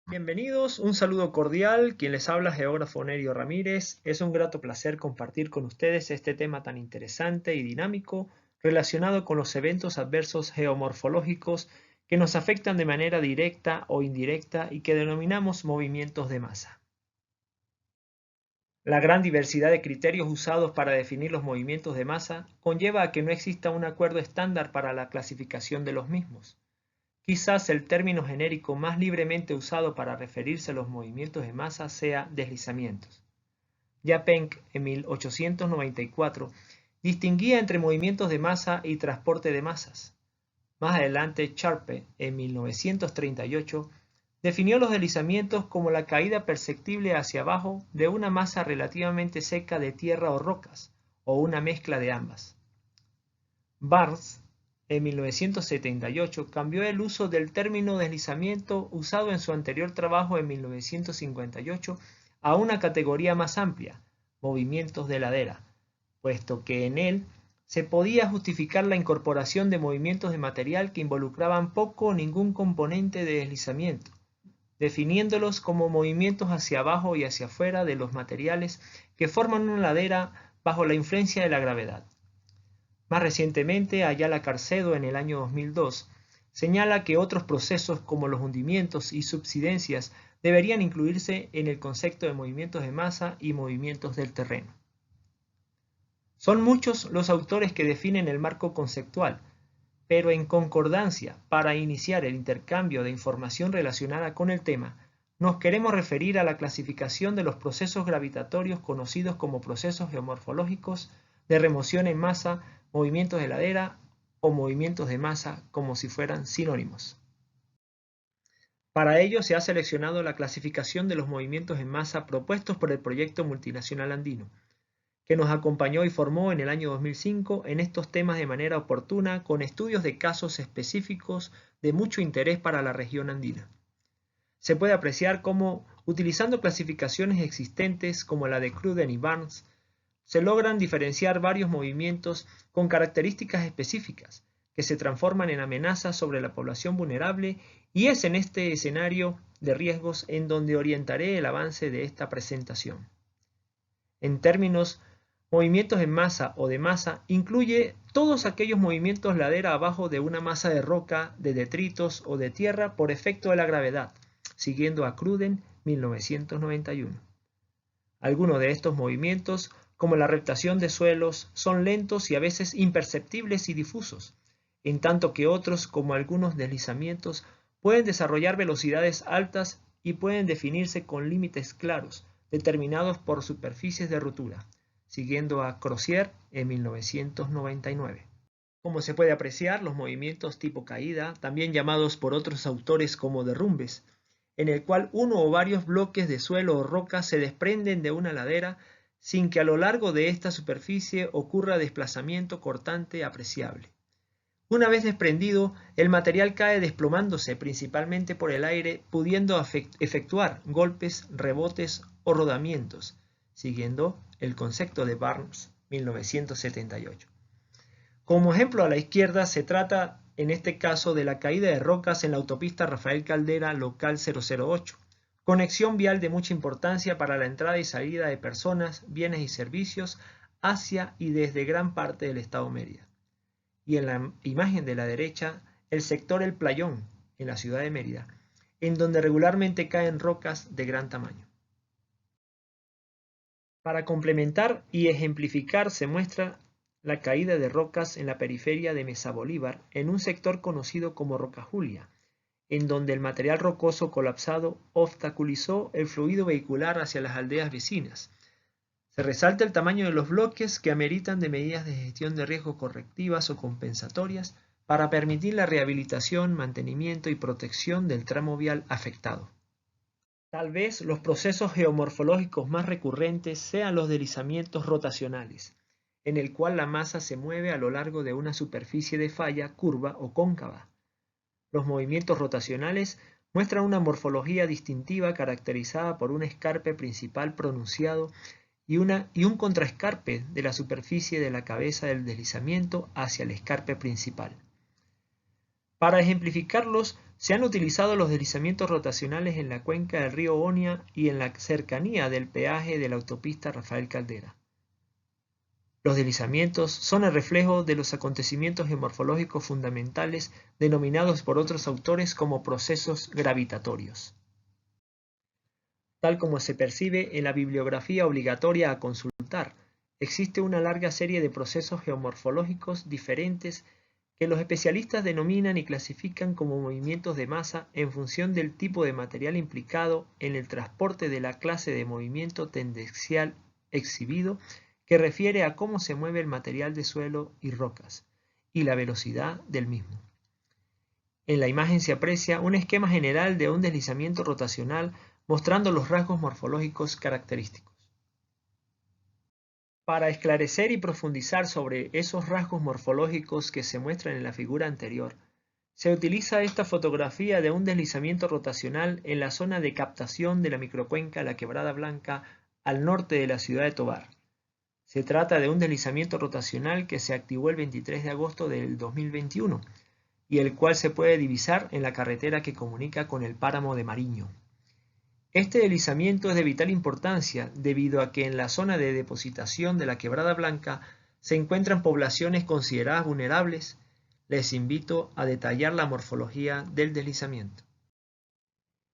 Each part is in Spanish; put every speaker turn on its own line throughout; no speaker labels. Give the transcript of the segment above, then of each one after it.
Bienvenidos, un saludo cordial. Quien les habla, geógrafo Nerio Ramírez. Es un grato placer compartir con ustedes este tema tan interesante y dinámico relacionado con los eventos adversos geomorfológicos que nos afectan de manera directa o indirecta y que denominamos movimientos de masa. La gran diversidad de criterios usados para definir los movimientos de masa conlleva a que no exista un acuerdo estándar para la clasificación de los mismos. Quizás el término genérico más libremente usado para referirse a los movimientos de masa sea deslizamientos. Ya Penck, en 1894, distinguía entre movimientos de masa y transporte de masas. Más adelante, Sharpe, en 1938, definió los deslizamientos como la caída perceptible hacia abajo de una masa relativamente seca de tierra o rocas, o una mezcla de ambas. Barnes, en 1978, cambió el uso del término deslizamiento usado en su anterior trabajo en 1958 a una categoría más amplia, movimientos de ladera, puesto que en él se podía justificar la incorporación de movimientos de material que involucraban poco o ningún componente de deslizamiento, definiéndolos como movimientos hacia abajo y hacia afuera de los materiales que forman una ladera bajo la influencia de la gravedad. Más recientemente, Ayala Carcedo, en el año 2002, señala que otros procesos como los hundimientos y subsidencias deberían incluirse en el concepto de movimientos de masa y movimientos del terreno. Son muchos los autores que definen el marco conceptual, pero en concordancia, para iniciar el intercambio de información relacionada con el tema, nos queremos referir a la clasificación de los procesos gravitatorios conocidos como procesos geomorfológicos de remoción en masa, movimientos de ladera o movimientos de masa como si fueran sinónimos. Para ello se ha seleccionado la clasificación de los movimientos en masa propuestos por el Proyecto Multinacional Andino, que nos acompañó y formó en el año 2005 en estos temas de manera oportuna con estudios de casos específicos de mucho interés para la región andina. Se puede apreciar cómo, utilizando clasificaciones existentes como la de Cruden y Barnes, se logran diferenciar varios movimientos con características específicas que se transforman en amenazas sobre la población vulnerable, y es en este escenario de riesgos en donde orientaré el avance de esta presentación. En términos, movimientos en masa o de masa incluye todos aquellos movimientos ladera abajo de una masa de roca, de detritos o de tierra por efecto de la gravedad, siguiendo a Cruden 1991. Algunos de estos movimientos, como la reptación de suelos, son lentos y a veces imperceptibles y difusos, en tanto que otros, como algunos deslizamientos, pueden desarrollar velocidades altas y pueden definirse con límites claros, determinados por superficies de ruptura, siguiendo a Crozier en 1999. Como se puede apreciar, los movimientos tipo caída, también llamados por otros autores como derrumbes, en el cual uno o varios bloques de suelo o roca se desprenden de una ladera sin que a lo largo de esta superficie ocurra desplazamiento cortante apreciable. Una vez desprendido, el material cae desplomándose principalmente por el aire, pudiendo efectuar golpes, rebotes o rodamientos, siguiendo el concepto de Barnes, 1978. Como ejemplo a la izquierda se trata en este caso de la caída de rocas en la autopista Rafael Caldera local 008, conexión vial de mucha importancia para la entrada y salida de personas, bienes y servicios hacia y desde gran parte del estado Mérida. Y en la imagen de la derecha, el sector El Playón, en la ciudad de Mérida, en donde regularmente caen rocas de gran tamaño. Para complementar y ejemplificar se muestra la caída de rocas en la periferia de Mesa Bolívar, en un sector conocido como Roca Julia, en donde el material rocoso colapsado obstaculizó el fluido vehicular hacia las aldeas vecinas. Se resalta el tamaño de los bloques que ameritan de medidas de gestión de riesgo correctivas o compensatorias para permitir la rehabilitación, mantenimiento y protección del tramo vial afectado. Tal vez los procesos geomorfológicos más recurrentes sean los deslizamientos rotacionales, en el cual la masa se mueve a lo largo de una superficie de falla curva o cóncava. Los movimientos rotacionales muestran una morfología distintiva caracterizada por un escarpe principal pronunciado y un contraescarpe de la superficie de la cabeza del deslizamiento hacia el escarpe principal. Para ejemplificarlos, se han utilizado los deslizamientos rotacionales en la cuenca del río Onia y en la cercanía del peaje de la autopista Rafael Caldera. Los deslizamientos son el reflejo de los acontecimientos geomorfológicos fundamentales denominados por otros autores como procesos gravitatorios, tal como se percibe en la bibliografía obligatoria a consultar. Existe una larga serie de procesos geomorfológicos diferentes que los especialistas denominan y clasifican como movimientos de masa en función del tipo de material implicado en el transporte de la clase de movimiento tendencial exhibido, que refiere a cómo se mueve el material de suelo y rocas, y la velocidad del mismo. En la imagen se aprecia un esquema general de un deslizamiento rotacional mostrando los rasgos morfológicos característicos. Para esclarecer y profundizar sobre esos rasgos morfológicos que se muestran en la figura anterior, se utiliza esta fotografía de un deslizamiento rotacional en la zona de captación de la microcuenca La Quebrada Blanca al norte de la ciudad de Tovar. Se trata de un deslizamiento rotacional que se activó el 23 de agosto del 2021 y el cual se puede divisar en la carretera que comunica con el páramo de Mariño. Este deslizamiento es de vital importancia debido a que en la zona de depositación de la Quebrada Blanca se encuentran poblaciones consideradas vulnerables. Les invito a detallar la morfología del deslizamiento.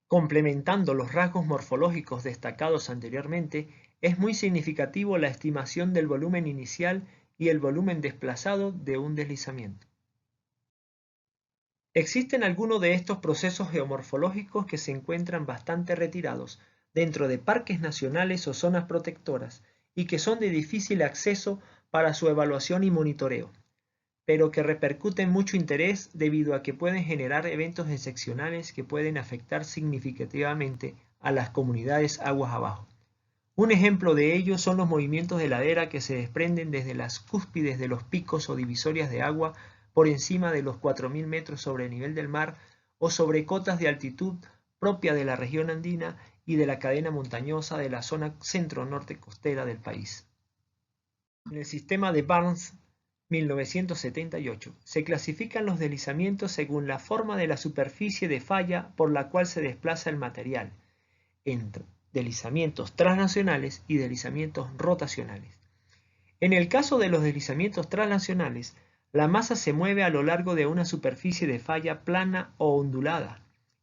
Complementando los rasgos morfológicos destacados anteriormente, es muy significativo la estimación del volumen inicial y el volumen desplazado de un deslizamiento. Existen algunos de estos procesos geomorfológicos que se encuentran bastante retirados dentro de parques nacionales o zonas protectoras y que son de difícil acceso para su evaluación y monitoreo, pero que repercuten mucho interés debido a que pueden generar eventos excepcionales que pueden afectar significativamente a las comunidades aguas abajo. Un ejemplo de ello son los movimientos de ladera que se desprenden desde las cúspides de los picos o divisorias de agua por encima de los 4.000 metros sobre el nivel del mar o sobre cotas de altitud propia de la región andina y de la cadena montañosa de la zona centro-norte costera del país. En el sistema de Barnes 1978 se clasifican los deslizamientos según la forma de la superficie de falla por la cual se desplaza el material, entre deslizamientos transnacionales y deslizamientos rotacionales. En el caso de los deslizamientos transnacionales, la masa se mueve a lo largo de una superficie de falla plana o ondulada.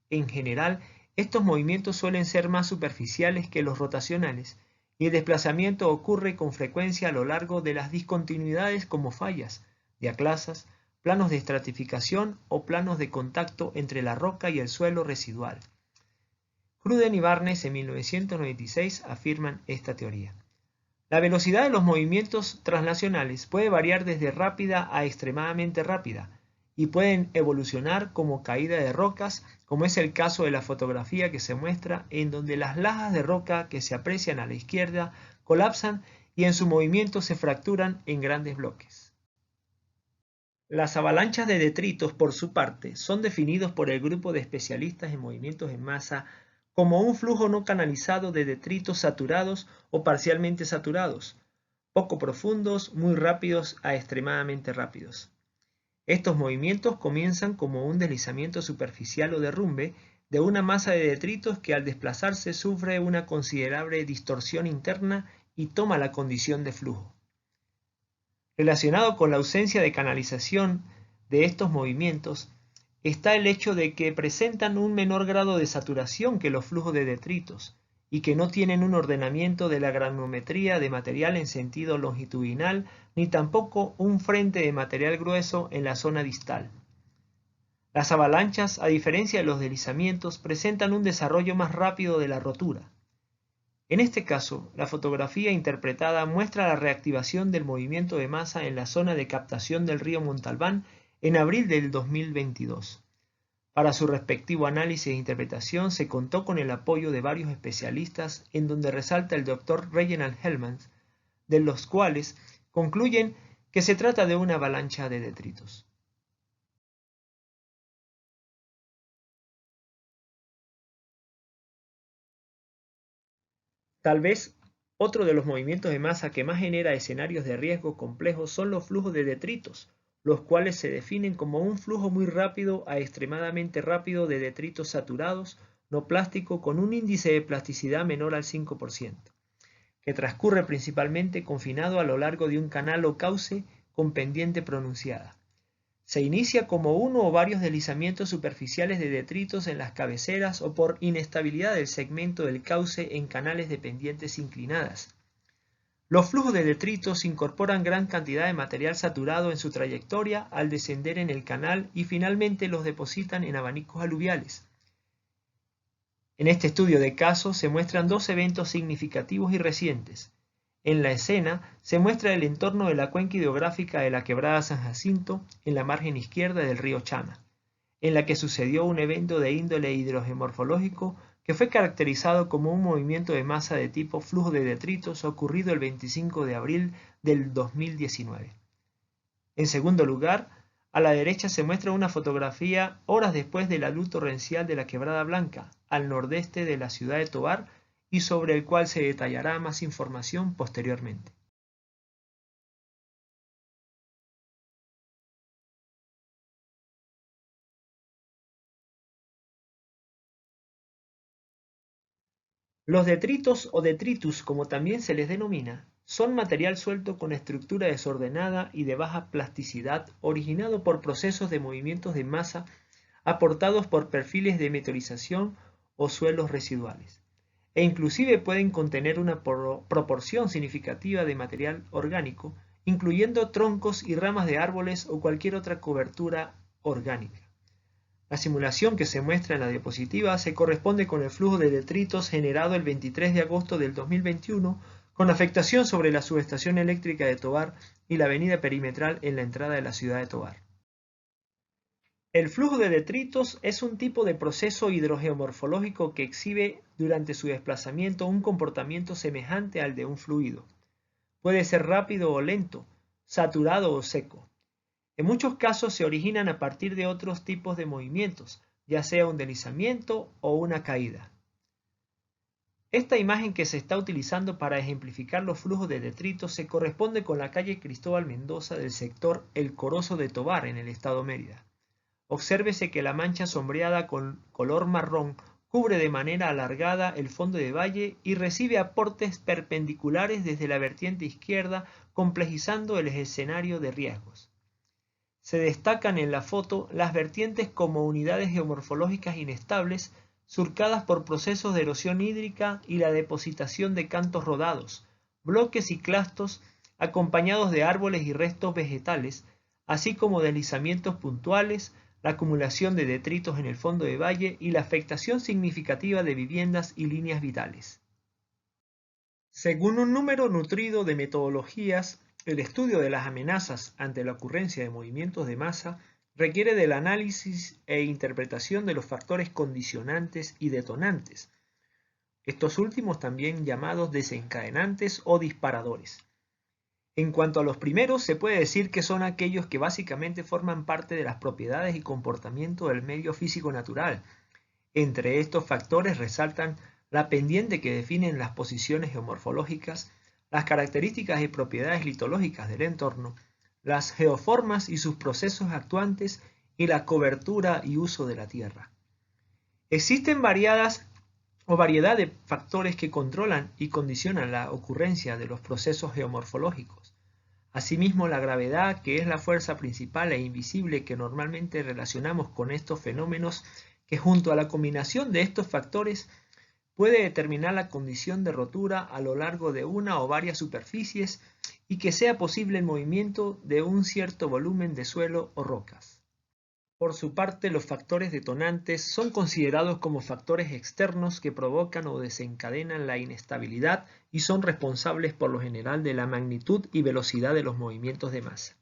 En general, estos movimientos suelen ser más superficiales que los rotacionales, y el desplazamiento ocurre con frecuencia a lo largo de las discontinuidades como fallas, diaclasas, planos de estratificación o planos de contacto entre la roca y el suelo residual. Cruden y Barnes en 1996 afirman esta teoría. La velocidad de los movimientos transnacionales puede variar desde rápida a extremadamente rápida y pueden evolucionar como caída de rocas, como es el caso de la fotografía que se muestra, en donde las lajas de roca que se aprecian a la izquierda colapsan y en su movimiento se fracturan en grandes bloques. Las avalanchas de detritos, por su parte, son definidos por el grupo de especialistas en movimientos en masa como un flujo no canalizado de detritos saturados o parcialmente saturados, poco profundos, muy rápidos a extremadamente rápidos. Estos movimientos comienzan como un deslizamiento superficial o derrumbe de una masa de detritos que al desplazarse sufre una considerable distorsión interna y toma la condición de flujo. Relacionado con la ausencia de canalización de estos movimientos, está el hecho de que presentan un menor grado de saturación que los flujos de detritos y que no tienen un ordenamiento de la granometría de material en sentido longitudinal ni tampoco un frente de material grueso en la zona distal. Las avalanchas, a diferencia de los deslizamientos, presentan un desarrollo más rápido de la rotura. En este caso, la fotografía interpretada muestra la reactivación del movimiento de masa en la zona de captación del río Montalbán en abril del 2022. Para su respectivo análisis e interpretación se contó con el apoyo de varios especialistas, en donde resalta el Dr. Reginald Hellmans, de los cuales concluyen que se trata de una avalancha de detritos. Tal vez otro de los movimientos de masa que más genera escenarios de riesgo complejos son los flujos de detritos los cuales se definen como un flujo muy rápido a extremadamente rápido de detritos saturados no plástico con un índice de plasticidad menor al 5%, que transcurre principalmente confinado a lo largo de un canal o cauce con pendiente pronunciada. Se inicia como uno o varios deslizamientos superficiales de detritos en las cabeceras o por inestabilidad del segmento del cauce en canales de pendientes inclinadas. Los flujos de detritos incorporan gran cantidad de material saturado en su trayectoria al descender en el canal y finalmente los depositan en abanicos aluviales. En este estudio de caso se muestran dos eventos significativos y recientes. En la escena se muestra el entorno de la cuenca hidrográfica de la quebrada San Jacinto en la margen izquierda del río Chama, en la que sucedió un evento de índole hidrogeomorfológico que fue caracterizado como un movimiento de masa de tipo flujo de detritos ocurrido el 25 de abril del 2019. En segundo lugar, a la derecha se muestra una fotografía horas después de la luz torrencial de la Quebrada Blanca, al nordeste de la ciudad de Tovar, y sobre el cual se detallará más información posteriormente. Los detritos o detritus, como también se les denomina, son material suelto con estructura desordenada y de baja plasticidad originado por procesos de movimientos de masa aportados por perfiles de meteorización o suelos residuales, e inclusive pueden contener una proporción significativa de material orgánico, incluyendo troncos y ramas de árboles o cualquier otra cobertura orgánica. La simulación que se muestra en la diapositiva se corresponde con el flujo de detritos generado el 23 de agosto del 2021 con afectación sobre la subestación eléctrica de Tovar y la avenida perimetral en la entrada de la ciudad de Tovar. El flujo de detritos es un tipo de proceso hidrogeomorfológico que exhibe durante su desplazamiento un comportamiento semejante al de un fluido. Puede ser rápido o lento, saturado o seco. En muchos casos se originan a partir de otros tipos de movimientos, ya sea un deslizamiento o una caída. Esta imagen que se está utilizando para ejemplificar los flujos de detritos se corresponde con la calle Cristóbal Mendoza del sector El Corozo de Tovar en el estado Mérida. Obsérvese que la mancha sombreada con color marrón cubre de manera alargada el fondo de valle y recibe aportes perpendiculares desde la vertiente izquierda, complejizando el escenario de riesgos. Se destacan en la foto las vertientes como unidades geomorfológicas inestables, surcadas por procesos de erosión hídrica y la depositación de cantos rodados, bloques y clastos acompañados de árboles y restos vegetales, así como deslizamientos puntuales, la acumulación de detritos en el fondo de valle y la afectación significativa de viviendas y líneas vitales. Según un número nutrido de metodologías, el estudio de las amenazas ante la ocurrencia de movimientos de masa requiere del análisis e interpretación de los factores condicionantes y detonantes, estos últimos también llamados desencadenantes o disparadores. En cuanto a los primeros, se puede decir que son aquellos que básicamente forman parte de las propiedades y comportamiento del medio físico natural. Entre estos factores resaltan la pendiente que definen las posiciones geomorfológicas, las características y propiedades litológicas del entorno, las geoformas y sus procesos actuantes y la cobertura y uso de la tierra. Existen variedad de factores que controlan y condicionan la ocurrencia de los procesos geomorfológicos. Asimismo, la gravedad, que es la fuerza principal e invisible que normalmente relacionamos con estos fenómenos, que junto a la combinación de estos factores puede determinar la condición de rotura a lo largo de una o varias superficies y que sea posible el movimiento de un cierto volumen de suelo o rocas. Por su parte, los factores detonantes son considerados como factores externos que provocan o desencadenan la inestabilidad y son responsables por lo general de la magnitud y velocidad de los movimientos de masa.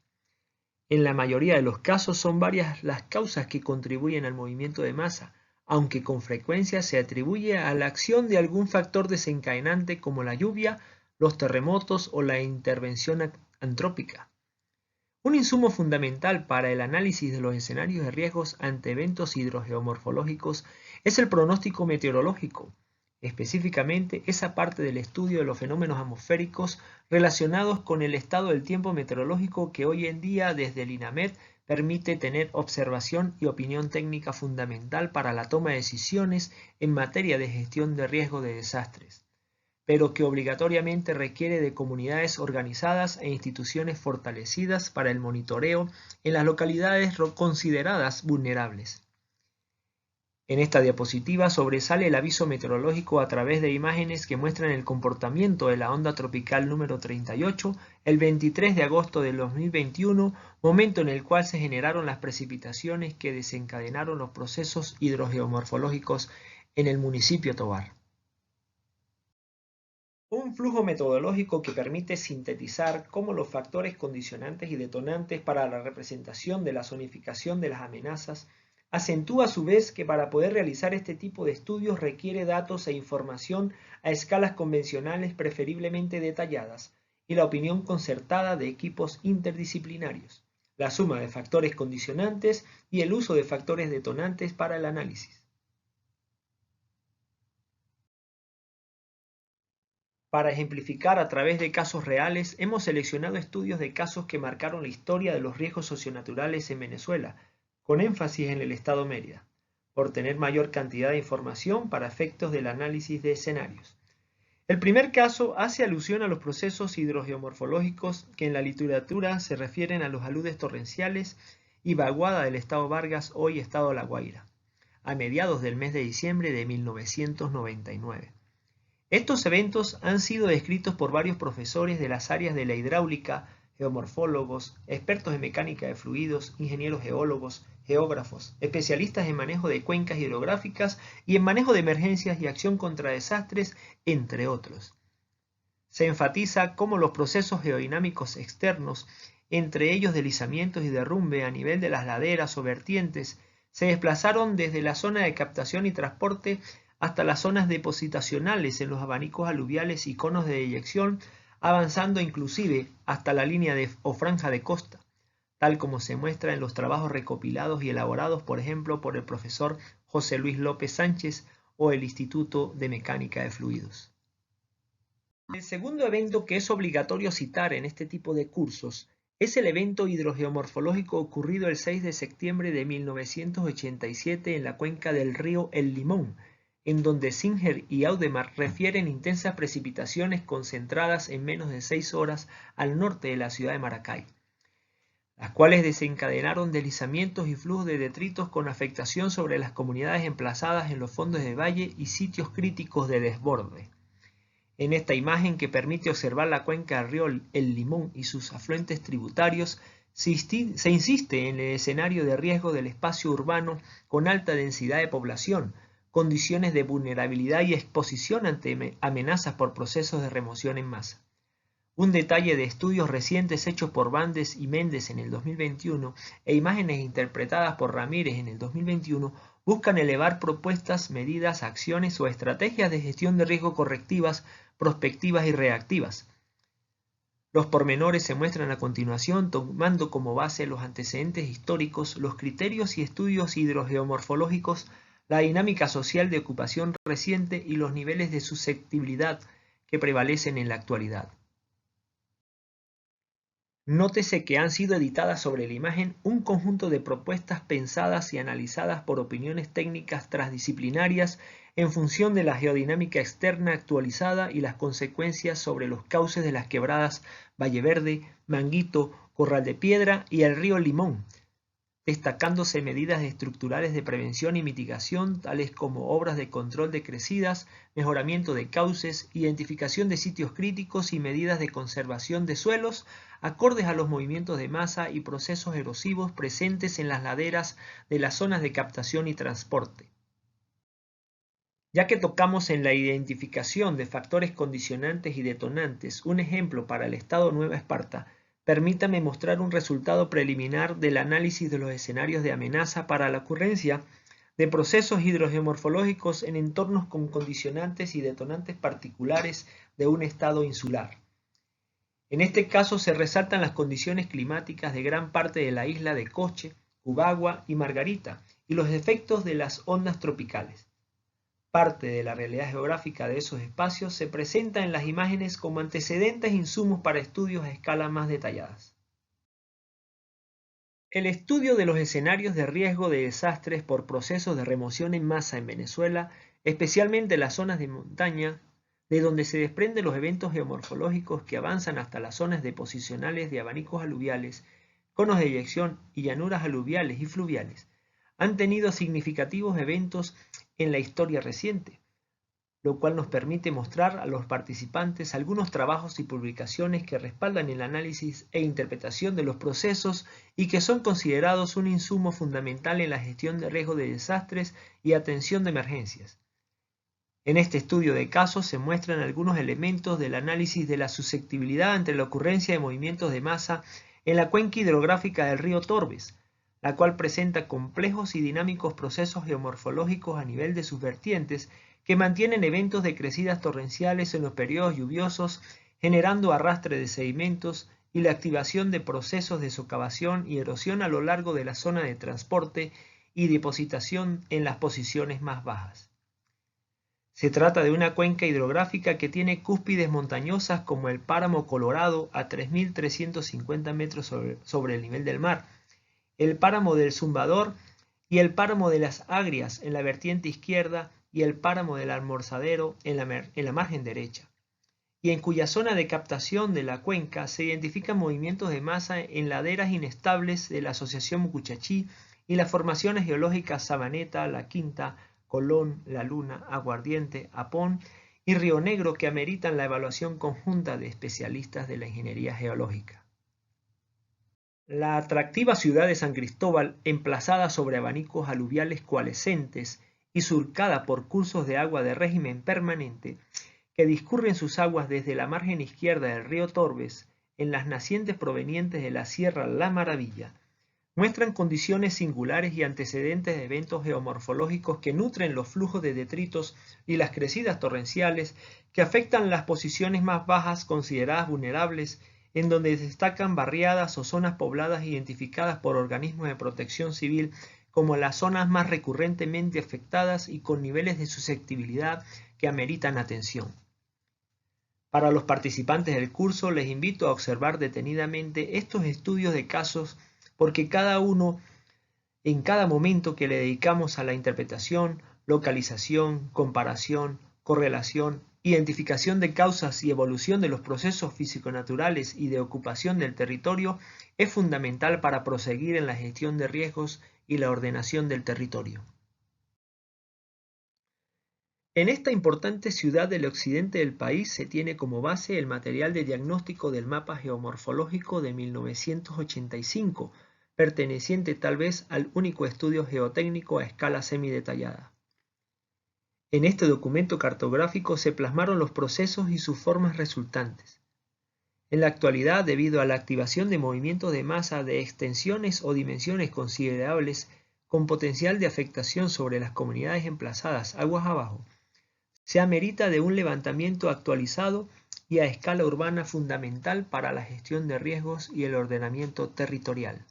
En la mayoría de los casos son varias las causas que contribuyen al movimiento de masa, aunque con frecuencia se atribuye a la acción de algún factor desencadenante como la lluvia, los terremotos o la intervención antrópica. Un insumo fundamental para el análisis de los escenarios de riesgos ante eventos hidrogeomorfológicos es el pronóstico meteorológico. específicamente esa parte del estudio de los fenómenos atmosféricos relacionados con el estado del tiempo meteorológico que hoy en día desde el INAMED permite tener observación y opinión técnica fundamental para la toma de decisiones en materia de gestión de riesgo de desastres, pero que obligatoriamente requiere de comunidades organizadas e instituciones fortalecidas para el monitoreo en las localidades consideradas vulnerables. En esta diapositiva sobresale el aviso meteorológico a través de imágenes que muestran el comportamiento de la onda tropical número 38 el 23 de agosto del 2021, momento en el cual se generaron las precipitaciones que desencadenaron los procesos hidrogeomorfológicos en el municipio Tovar. Un flujo metodológico que permite sintetizar cómo los factores condicionantes y detonantes para la representación de la zonificación de las amenazas acentúa a su vez que para poder realizar este tipo de estudios requiere datos e información a escalas convencionales preferiblemente detalladas y la opinión concertada de equipos interdisciplinarios, la suma de factores condicionantes y el uso de factores detonantes para el análisis. Para ejemplificar a través de casos reales, hemos seleccionado estudios de casos que marcaron la historia de los riesgos socionaturales en Venezuela, con énfasis en el estado Mérida, por tener mayor cantidad de información para efectos del análisis de escenarios. El primer caso hace alusión a los procesos hidrogeomorfológicos que en la literatura se refieren a los aludes torrenciales y vaguada del estado Vargas, hoy estado La Guaira, a mediados del mes de diciembre de 1999. Estos eventos han sido descritos por varios profesores de las áreas de la hidráulica, geomorfólogos, expertos en mecánica de fluidos, ingenieros geólogos, geógrafos, especialistas en manejo de cuencas hidrográficas y en manejo de emergencias y acción contra desastres, entre otros. Se enfatiza cómo los procesos geodinámicos externos, entre ellos deslizamientos y derrumbe a nivel de las laderas o vertientes, se desplazaron desde la zona de captación y transporte hasta las zonas depositacionales en los abanicos aluviales y conos de deyección, avanzando inclusive hasta la línea o franja de costa, tal como se muestra en los trabajos recopilados y elaborados, por ejemplo, por el profesor José Luis López Sánchez o el Instituto de Mecánica de Fluidos. El segundo evento que es obligatorio citar en este tipo de cursos es el evento hidrogeomorfológico ocurrido el 6 de septiembre de 1987 en la cuenca del río El Limón, en donde Singer y Audemars refieren intensas precipitaciones concentradas en menos de 6 horas al norte de la ciudad de Maracay, las cuales desencadenaron deslizamientos y flujos de detritos con afectación sobre las comunidades emplazadas en los fondos de valle y sitios críticos de desborde. En esta imagen que permite observar la cuenca del río El Limón y sus afluentes tributarios, se insiste en el escenario de riesgo del espacio urbano con alta densidad de población, condiciones de vulnerabilidad y exposición ante amenazas por procesos de remoción en masa. Un detalle de estudios recientes hechos por Bandes y Méndez en el 2021 e imágenes interpretadas por Ramírez en el 2021 buscan elevar propuestas, medidas, acciones o estrategias de gestión de riesgo correctivas, prospectivas y reactivas. Los pormenores se muestran a continuación tomando como base los antecedentes históricos, los criterios y estudios hidrogeomorfológicos, la dinámica social de ocupación reciente y los niveles de susceptibilidad que prevalecen en la actualidad. Nótese que han sido editadas sobre la imagen un conjunto de propuestas pensadas y analizadas por opiniones técnicas transdisciplinarias en función de la geodinámica externa actualizada y las consecuencias sobre los cauces de las quebradas Valle Verde, Manguito, Corral de Piedra y el río Limón, destacándose medidas estructurales de prevención y mitigación tales como obras de control de crecidas, mejoramiento de cauces, identificación de sitios críticos y medidas de conservación de suelos acordes a los movimientos de masa y procesos erosivos presentes en las laderas de las zonas de captación y transporte. Ya que tocamos en la identificación de factores condicionantes y detonantes, un ejemplo para el estado Nueva Esparta, permítame mostrar un resultado preliminar del análisis de los escenarios de amenaza para la ocurrencia de procesos hidrogeomorfológicos en entornos con condicionantes y detonantes particulares de un estado insular. En este caso se resaltan las condiciones climáticas de gran parte de la isla de Coche, Cubagua y Margarita y los efectos de las ondas tropicales. Parte de la realidad geográfica de esos espacios se presenta en las imágenes como antecedentes e insumos para estudios a escala más detalladas. El estudio de los escenarios de riesgo de desastres por procesos de remoción en masa en Venezuela, especialmente en las zonas de montaña, de donde se desprenden los eventos geomorfológicos que avanzan hasta las zonas deposicionales de abanicos aluviales, conos de eyección y llanuras aluviales y fluviales, han tenido significativos eventos en la historia reciente, lo cual nos permite mostrar a los participantes algunos trabajos y publicaciones que respaldan el análisis e interpretación de los procesos y que son considerados un insumo fundamental en la gestión de riesgo de desastres y atención de emergencias. En este estudio de casos se muestran algunos elementos del análisis de la susceptibilidad ante la ocurrencia de movimientos de masa en la cuenca hidrográfica del río Torbes, la cual presenta complejos y dinámicos procesos geomorfológicos a nivel de sus vertientes que mantienen eventos de crecidas torrenciales en los periodos lluviosos, generando arrastre de sedimentos y la activación de procesos de socavación y erosión a lo largo de la zona de transporte y depositación en las posiciones más bajas. Se trata de una cuenca hidrográfica que tiene cúspides montañosas como el Páramo Colorado a 3.350 metros sobre el nivel del mar, el Páramo del Zumbador y el Páramo de las Agrias en la vertiente izquierda y el Páramo del Almorzadero en la margen derecha, y en cuya zona de captación de la cuenca se identifican movimientos de masa en laderas inestables de la Asociación Mucuchachí y las formaciones geológicas Sabaneta, La Quinta, Colón, La Luna, Aguardiente, Apón y Río Negro que ameritan la evaluación conjunta de especialistas de la ingeniería geológica. La atractiva ciudad de San Cristóbal, emplazada sobre abanicos aluviales coalescentes y surcada por cursos de agua de régimen permanente, que discurren sus aguas desde la margen izquierda del río Torbes en las nacientes provenientes de la Sierra La Maravilla, muestran condiciones singulares y antecedentes de eventos geomorfológicos que nutren los flujos de detritos y las crecidas torrenciales que afectan las posiciones más bajas consideradas vulnerables, en donde destacan barriadas o zonas pobladas identificadas por organismos de protección civil como las zonas más recurrentemente afectadas y con niveles de susceptibilidad que ameritan atención. Para los participantes del curso les invito a observar detenidamente estos estudios de casos porque cada uno, en cada momento que le dedicamos a la interpretación, localización, comparación, correlación, identificación de causas y evolución de los procesos físico-naturales y de ocupación del territorio, es fundamental para proseguir en la gestión de riesgos y la ordenación del territorio. En esta importante ciudad del occidente del país se tiene como base el material de diagnóstico del mapa geomorfológico de 1985, perteneciente tal vez al único estudio geotécnico a escala semidetallada. En este documento cartográfico se plasmaron los procesos y sus formas resultantes. En la actualidad, debido a la activación de movimientos de masa de extensiones o dimensiones considerables con potencial de afectación sobre las comunidades emplazadas aguas abajo, se amerita de un levantamiento actualizado y a escala urbana fundamental para la gestión de riesgos y el ordenamiento territorial.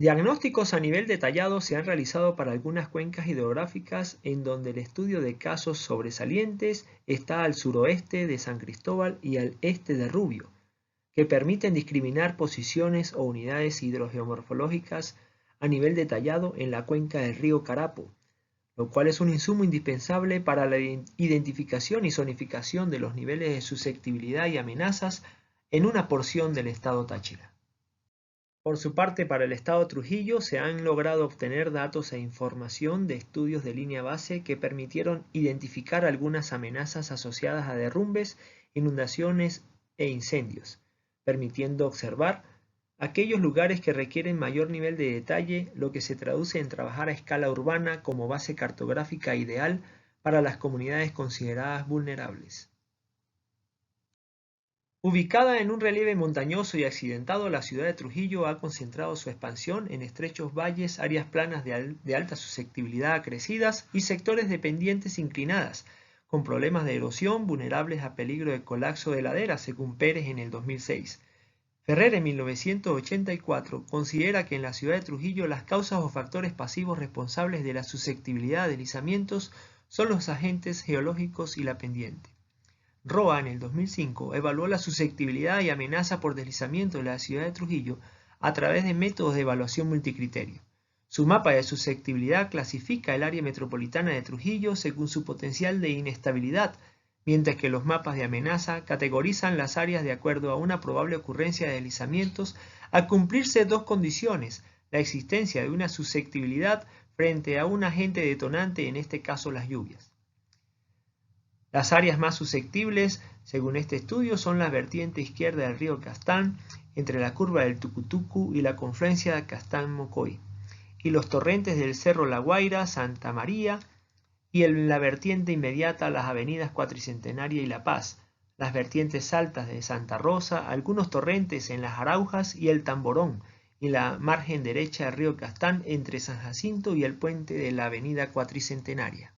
Diagnósticos a nivel detallado se han realizado para algunas cuencas hidrográficas en donde el estudio de casos sobresalientes está al suroeste de San Cristóbal y al este de Rubio, que permiten discriminar posiciones o unidades hidrogeomorfológicas a nivel detallado en la cuenca del río Carapo, lo cual es un insumo indispensable para la identificación y zonificación de los niveles de susceptibilidad y amenazas en una porción del estado Táchira. Por su parte, para el estado Trujillo se han logrado obtener datos e información de estudios de línea base que permitieron identificar algunas amenazas asociadas a derrumbes, inundaciones e incendios, permitiendo observar aquellos lugares que requieren mayor nivel de detalle, lo que se traduce en trabajar a escala urbana como base cartográfica ideal para las comunidades consideradas vulnerables. Ubicada en un relieve montañoso y accidentado, la ciudad de Trujillo ha concentrado su expansión en estrechos valles, áreas planas de alta susceptibilidad a crecidas y sectores de pendientes inclinadas, con problemas de erosión vulnerables a peligro de colapso de laderas, según Pérez en el 2006. Ferrer en 1984 considera que en la ciudad de Trujillo las causas o factores pasivos responsables de la susceptibilidad a deslizamientos son los agentes geológicos y la pendiente. Roa en el 2005 evaluó la susceptibilidad y amenaza por deslizamiento de la ciudad de Trujillo a través de métodos de evaluación multicriterio. Su mapa de susceptibilidad clasifica el área metropolitana de Trujillo según su potencial de inestabilidad, mientras que los mapas de amenaza categorizan las áreas de acuerdo a una probable ocurrencia de deslizamientos al cumplirse dos condiciones: la existencia de una susceptibilidad frente a un agente detonante, en este caso las lluvias. Las áreas más susceptibles, según este estudio, son la vertiente izquierda del río Castán, entre la curva del Tucutucu y la confluencia Castán-Mocoy, y los torrentes del Cerro La Guaira, Santa María, y en la vertiente inmediata a las avenidas Cuatricentenaria y La Paz, las vertientes altas de Santa Rosa, algunos torrentes en las Araujas y el Tamborón, y la margen derecha del río Castán entre San Jacinto y el puente de la avenida Cuatricentenaria.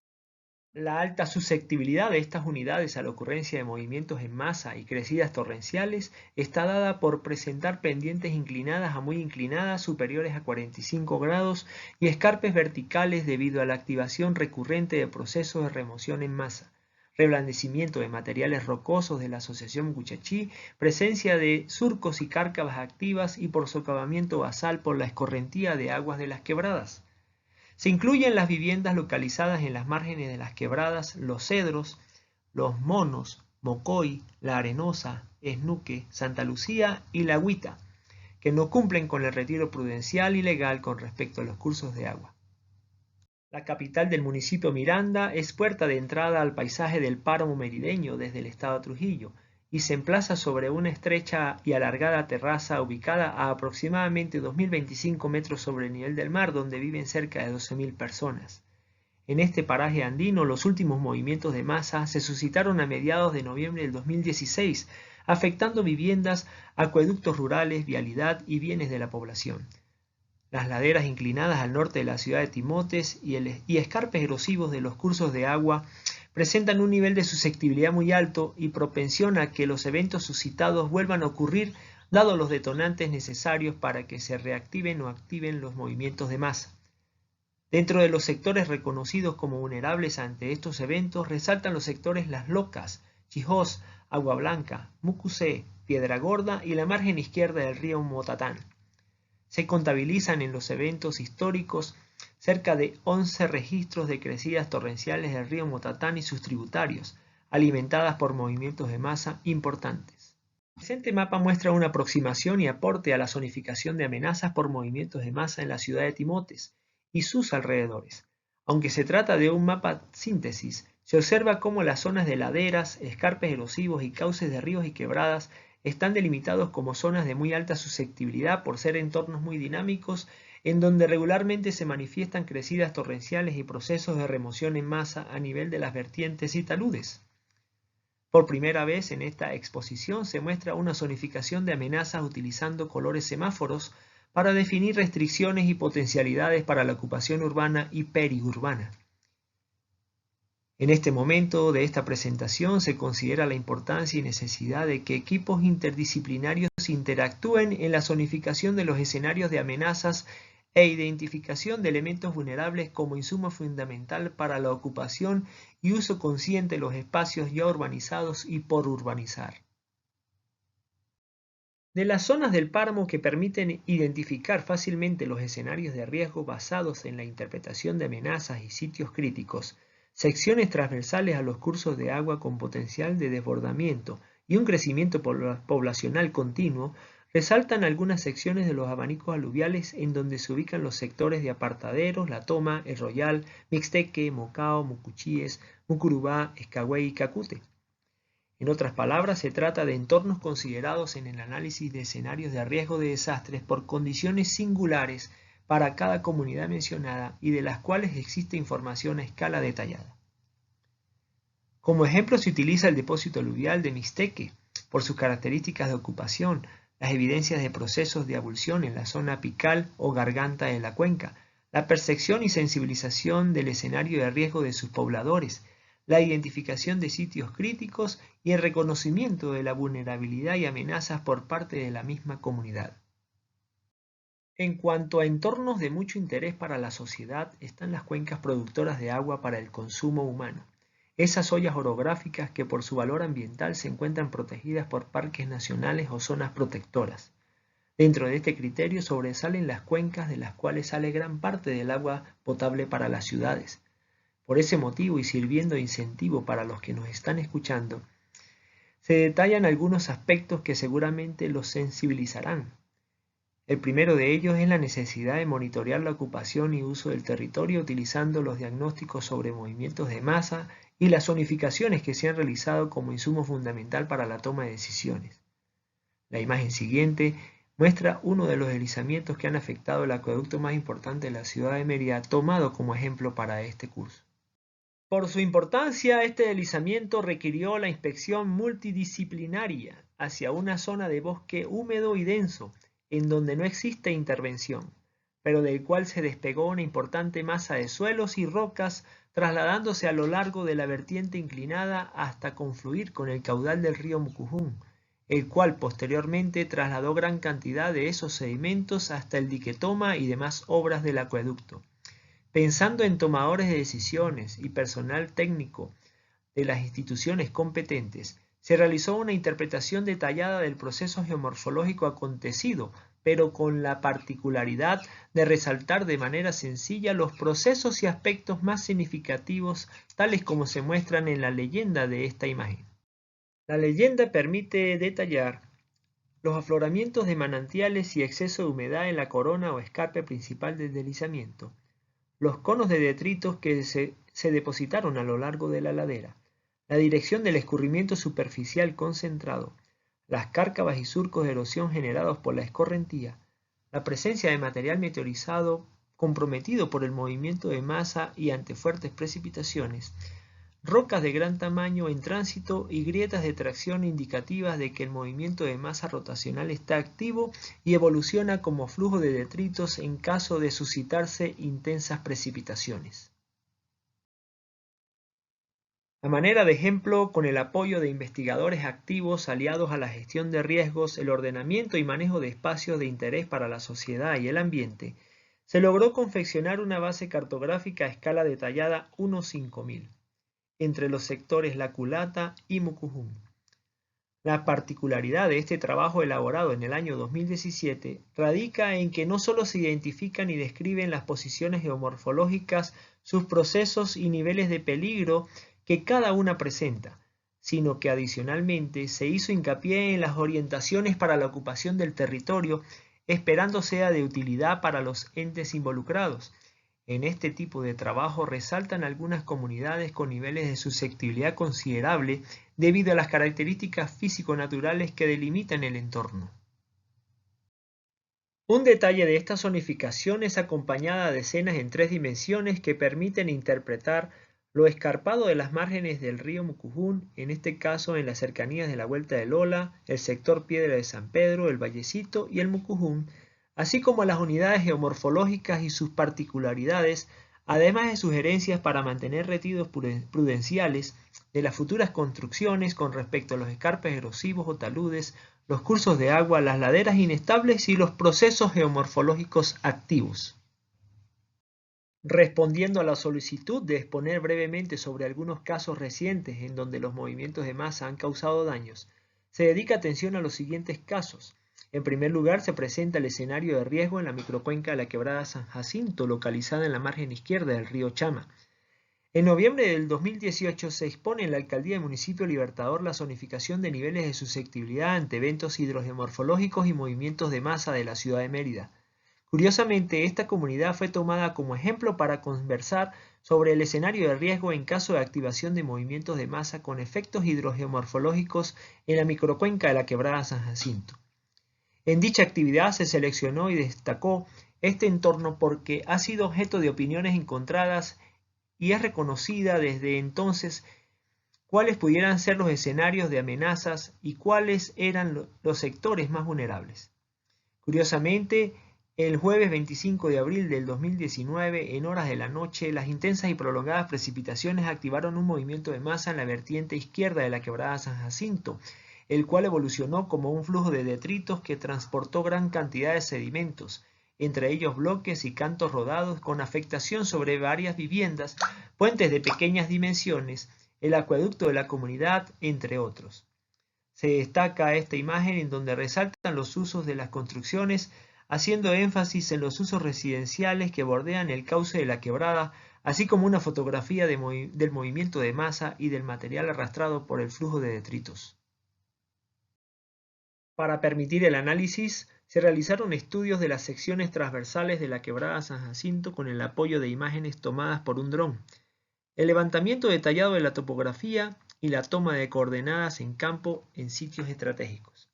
La alta susceptibilidad de estas unidades a la ocurrencia de movimientos en masa y crecidas torrenciales está dada por presentar pendientes inclinadas a muy inclinadas superiores a 45 grados y escarpes verticales debido a la activación recurrente de procesos de remoción en masa, reblandecimiento de materiales rocosos de la asociación Muchachí, presencia de surcos y cárcavas activas y por socavamiento basal por la escorrentía de aguas de las quebradas. Se incluyen las viviendas localizadas en las márgenes de las quebradas, Los Cedros, Los Monos, Mocoy, La Arenosa, Esnuque, Santa Lucía y La Agüita, que no cumplen con el retiro prudencial y legal con respecto a los cursos de agua. La capital del municipio Miranda es puerta de entrada al paisaje del páramo merideño desde el estado de Trujillo y se emplaza sobre una estrecha y alargada terraza ubicada a aproximadamente 2.025 metros sobre el nivel del mar, donde viven cerca de 12.000 personas. En este paraje andino, los últimos movimientos de masa se suscitaron a mediados de noviembre del 2016, afectando viviendas, acueductos rurales, vialidad y bienes de la población. Las laderas inclinadas al norte de la ciudad de Timotes y escarpes erosivos de los cursos de agua presentan un nivel de susceptibilidad muy alto y propensión a que los eventos suscitados vuelvan a ocurrir, dados los detonantes necesarios para que se reactiven o activen los movimientos de masa. Dentro de los sectores reconocidos como vulnerables ante estos eventos resaltan los sectores Las Locas, Chijós, Agua Blanca, Mucusé, Piedra Gorda y la margen izquierda del río Motatán. Se contabilizan en los eventos históricos cerca de 11 registros de crecidas torrenciales del río Motatán y sus tributarios, alimentadas por movimientos de masa importantes. El presente mapa muestra una aproximación y aporte a la zonificación de amenazas por movimientos de masa en la ciudad de Timotes y sus alrededores. Aunque se trata de un mapa síntesis, se observa cómo las zonas de laderas, escarpes erosivos y cauces de ríos y quebradas están delimitados como zonas de muy alta susceptibilidad por ser entornos muy dinámicos en donde regularmente se manifiestan crecidas torrenciales y procesos de remoción en masa a nivel de las vertientes y taludes. Por primera vez en esta exposición se muestra una zonificación de amenazas utilizando colores semáforos para definir restricciones y potencialidades para la ocupación urbana y periurbana. En este momento de esta presentación se considera la importancia y necesidad de que equipos interdisciplinarios interactúen en la zonificación de los escenarios de amenazas e identificación de elementos vulnerables como insumo fundamental para la ocupación y uso consciente de los espacios ya urbanizados y por urbanizar. De las zonas del páramo que permiten identificar fácilmente los escenarios de riesgo basados en la interpretación de amenazas y sitios críticos, secciones transversales a los cursos de agua con potencial de desbordamiento y un crecimiento poblacional continuo, resaltan algunas secciones de los abanicos aluviales en donde se ubican los sectores de Apartaderos, La Toma, El Royal, Mixteque, Mocao, Mucuchíes, Mucurubá, Escagüey y Cacute. En otras palabras, se trata de entornos considerados en el análisis de escenarios de riesgo de desastres por condiciones singulares para cada comunidad mencionada y de las cuales existe información a escala detallada. Como ejemplo se utiliza el depósito aluvial de Mixteque, por sus características de ocupación, las evidencias de procesos de abulsión en la zona apical o garganta de la cuenca, la percepción y sensibilización del escenario de riesgo de sus pobladores, la identificación de sitios críticos y el reconocimiento de la vulnerabilidad y amenazas por parte de la misma comunidad. En cuanto a entornos de mucho interés para la sociedad, están las cuencas productoras de agua para el consumo humano. Esas ollas orográficas que por su valor ambiental se encuentran protegidas por parques nacionales o zonas protectoras. Dentro de este criterio sobresalen las cuencas de las cuales sale gran parte del agua potable para las ciudades. Por ese motivo y sirviendo de incentivo para los que nos están escuchando, se detallan algunos aspectos que seguramente los sensibilizarán. El primero de ellos es la necesidad de monitorear la ocupación y uso del territorio utilizando los diagnósticos sobre movimientos de masa y las zonificaciones que se han realizado como insumo fundamental para la toma de decisiones. La imagen siguiente muestra uno de los deslizamientos que han afectado el acueducto más importante de la ciudad de Mérida, tomado como ejemplo para este curso. Por su importancia, este deslizamiento requirió la inspección multidisciplinaria hacia una zona de bosque húmedo y denso, en donde no existe intervención, pero del cual se despegó una importante masa de suelos y rocas, trasladándose a lo largo de la vertiente inclinada hasta confluir con el caudal del río Mucujún, el cual posteriormente trasladó gran cantidad de esos sedimentos hasta el diquetoma y demás obras del acueducto. Pensando en tomadores de decisiones y personal técnico de las instituciones competentes, se realizó una interpretación detallada del proceso geomorfológico acontecido, pero con la particularidad de resaltar de manera sencilla los procesos y aspectos más significativos, tales como se muestran en la leyenda de esta imagen. La leyenda permite detallar los afloramientos de manantiales y exceso de humedad en la corona o escarpe principal del deslizamiento, los conos de detritos que se depositaron a lo largo de la ladera, la dirección del escurrimiento superficial concentrado, las cárcavas y surcos de erosión generados por la escorrentía, la presencia de material meteorizado comprometido por el movimiento de masa y ante fuertes precipitaciones, rocas de gran tamaño en tránsito y grietas de tracción indicativas de que el movimiento de masa rotacional está activo y evoluciona como flujo de detritos en caso de suscitarse intensas precipitaciones. A manera de ejemplo, con el apoyo de investigadores activos aliados a la gestión de riesgos, el ordenamiento y manejo de espacios de interés para la sociedad y el ambiente, se logró confeccionar una base cartográfica a escala detallada 1:5000. Entre los sectores La Culata y Mucujún. La particularidad de este trabajo elaborado en el año 2017 radica en que no solo se identifican y describen las posiciones geomorfológicas, sus procesos y niveles de peligro que cada una presenta, sino que adicionalmente se hizo hincapié en las orientaciones para la ocupación del territorio, esperando sea de utilidad para los entes involucrados. En este tipo de trabajo resaltan algunas comunidades con niveles de susceptibilidad considerable debido a las características físico-naturales que delimitan el entorno. Un detalle de esta zonificación es acompañada de escenas en 3 dimensiones que permiten interpretar lo escarpado de las márgenes del río Mucujún, en este caso en las cercanías de la Vuelta de Lola, el sector Piedra de San Pedro, el Vallecito y el Mucujún, así como las unidades geomorfológicas y sus particularidades, además de sugerencias para mantener retiros prudenciales de las futuras construcciones con respecto a los escarpes erosivos o taludes, los cursos de agua, las laderas inestables y los procesos geomorfológicos activos. Respondiendo a la solicitud de exponer brevemente sobre algunos casos recientes en donde los movimientos de masa han causado daños, se dedica atención a los siguientes casos. En primer lugar, se presenta el escenario de riesgo en la microcuenca de la Quebrada San Jacinto, localizada en la margen izquierda del río Chama. En noviembre del 2018 se expone en la Alcaldía del Municipio Libertador la zonificación de niveles de susceptibilidad ante eventos hidrogeomorfológicos y movimientos de masa de la ciudad de Mérida. Curiosamente, esta comunidad fue tomada como ejemplo para conversar sobre el escenario de riesgo en caso de activación de movimientos de masa con efectos hidrogeomorfológicos en la microcuenca de la Quebrada San Jacinto. En dicha actividad se seleccionó y destacó este entorno porque ha sido objeto de opiniones encontradas y es reconocida desde entonces cuáles pudieran ser los escenarios de amenazas y cuáles eran los sectores más vulnerables. Curiosamente, El jueves 25 de abril del 2019, en horas de la noche, las intensas y prolongadas precipitaciones activaron un movimiento de masa en la vertiente izquierda de la quebrada San Jacinto, el cual evolucionó como un flujo de detritos que transportó gran cantidad de sedimentos, entre ellos bloques y cantos rodados con afectación sobre varias viviendas, puentes de pequeñas dimensiones, el acueducto de la comunidad, entre otros. Se destaca esta imagen en donde resaltan los usos de las construcciones, haciendo énfasis en los usos residenciales que bordean el cauce de la quebrada, así como una fotografía del movimiento de masa y del material arrastrado por el flujo de detritos. Para permitir el análisis, se realizaron estudios de las secciones transversales de la quebrada San Jacinto con el apoyo de imágenes tomadas por un dron, el levantamiento detallado de la topografía y la toma de coordenadas en campo en sitios estratégicos.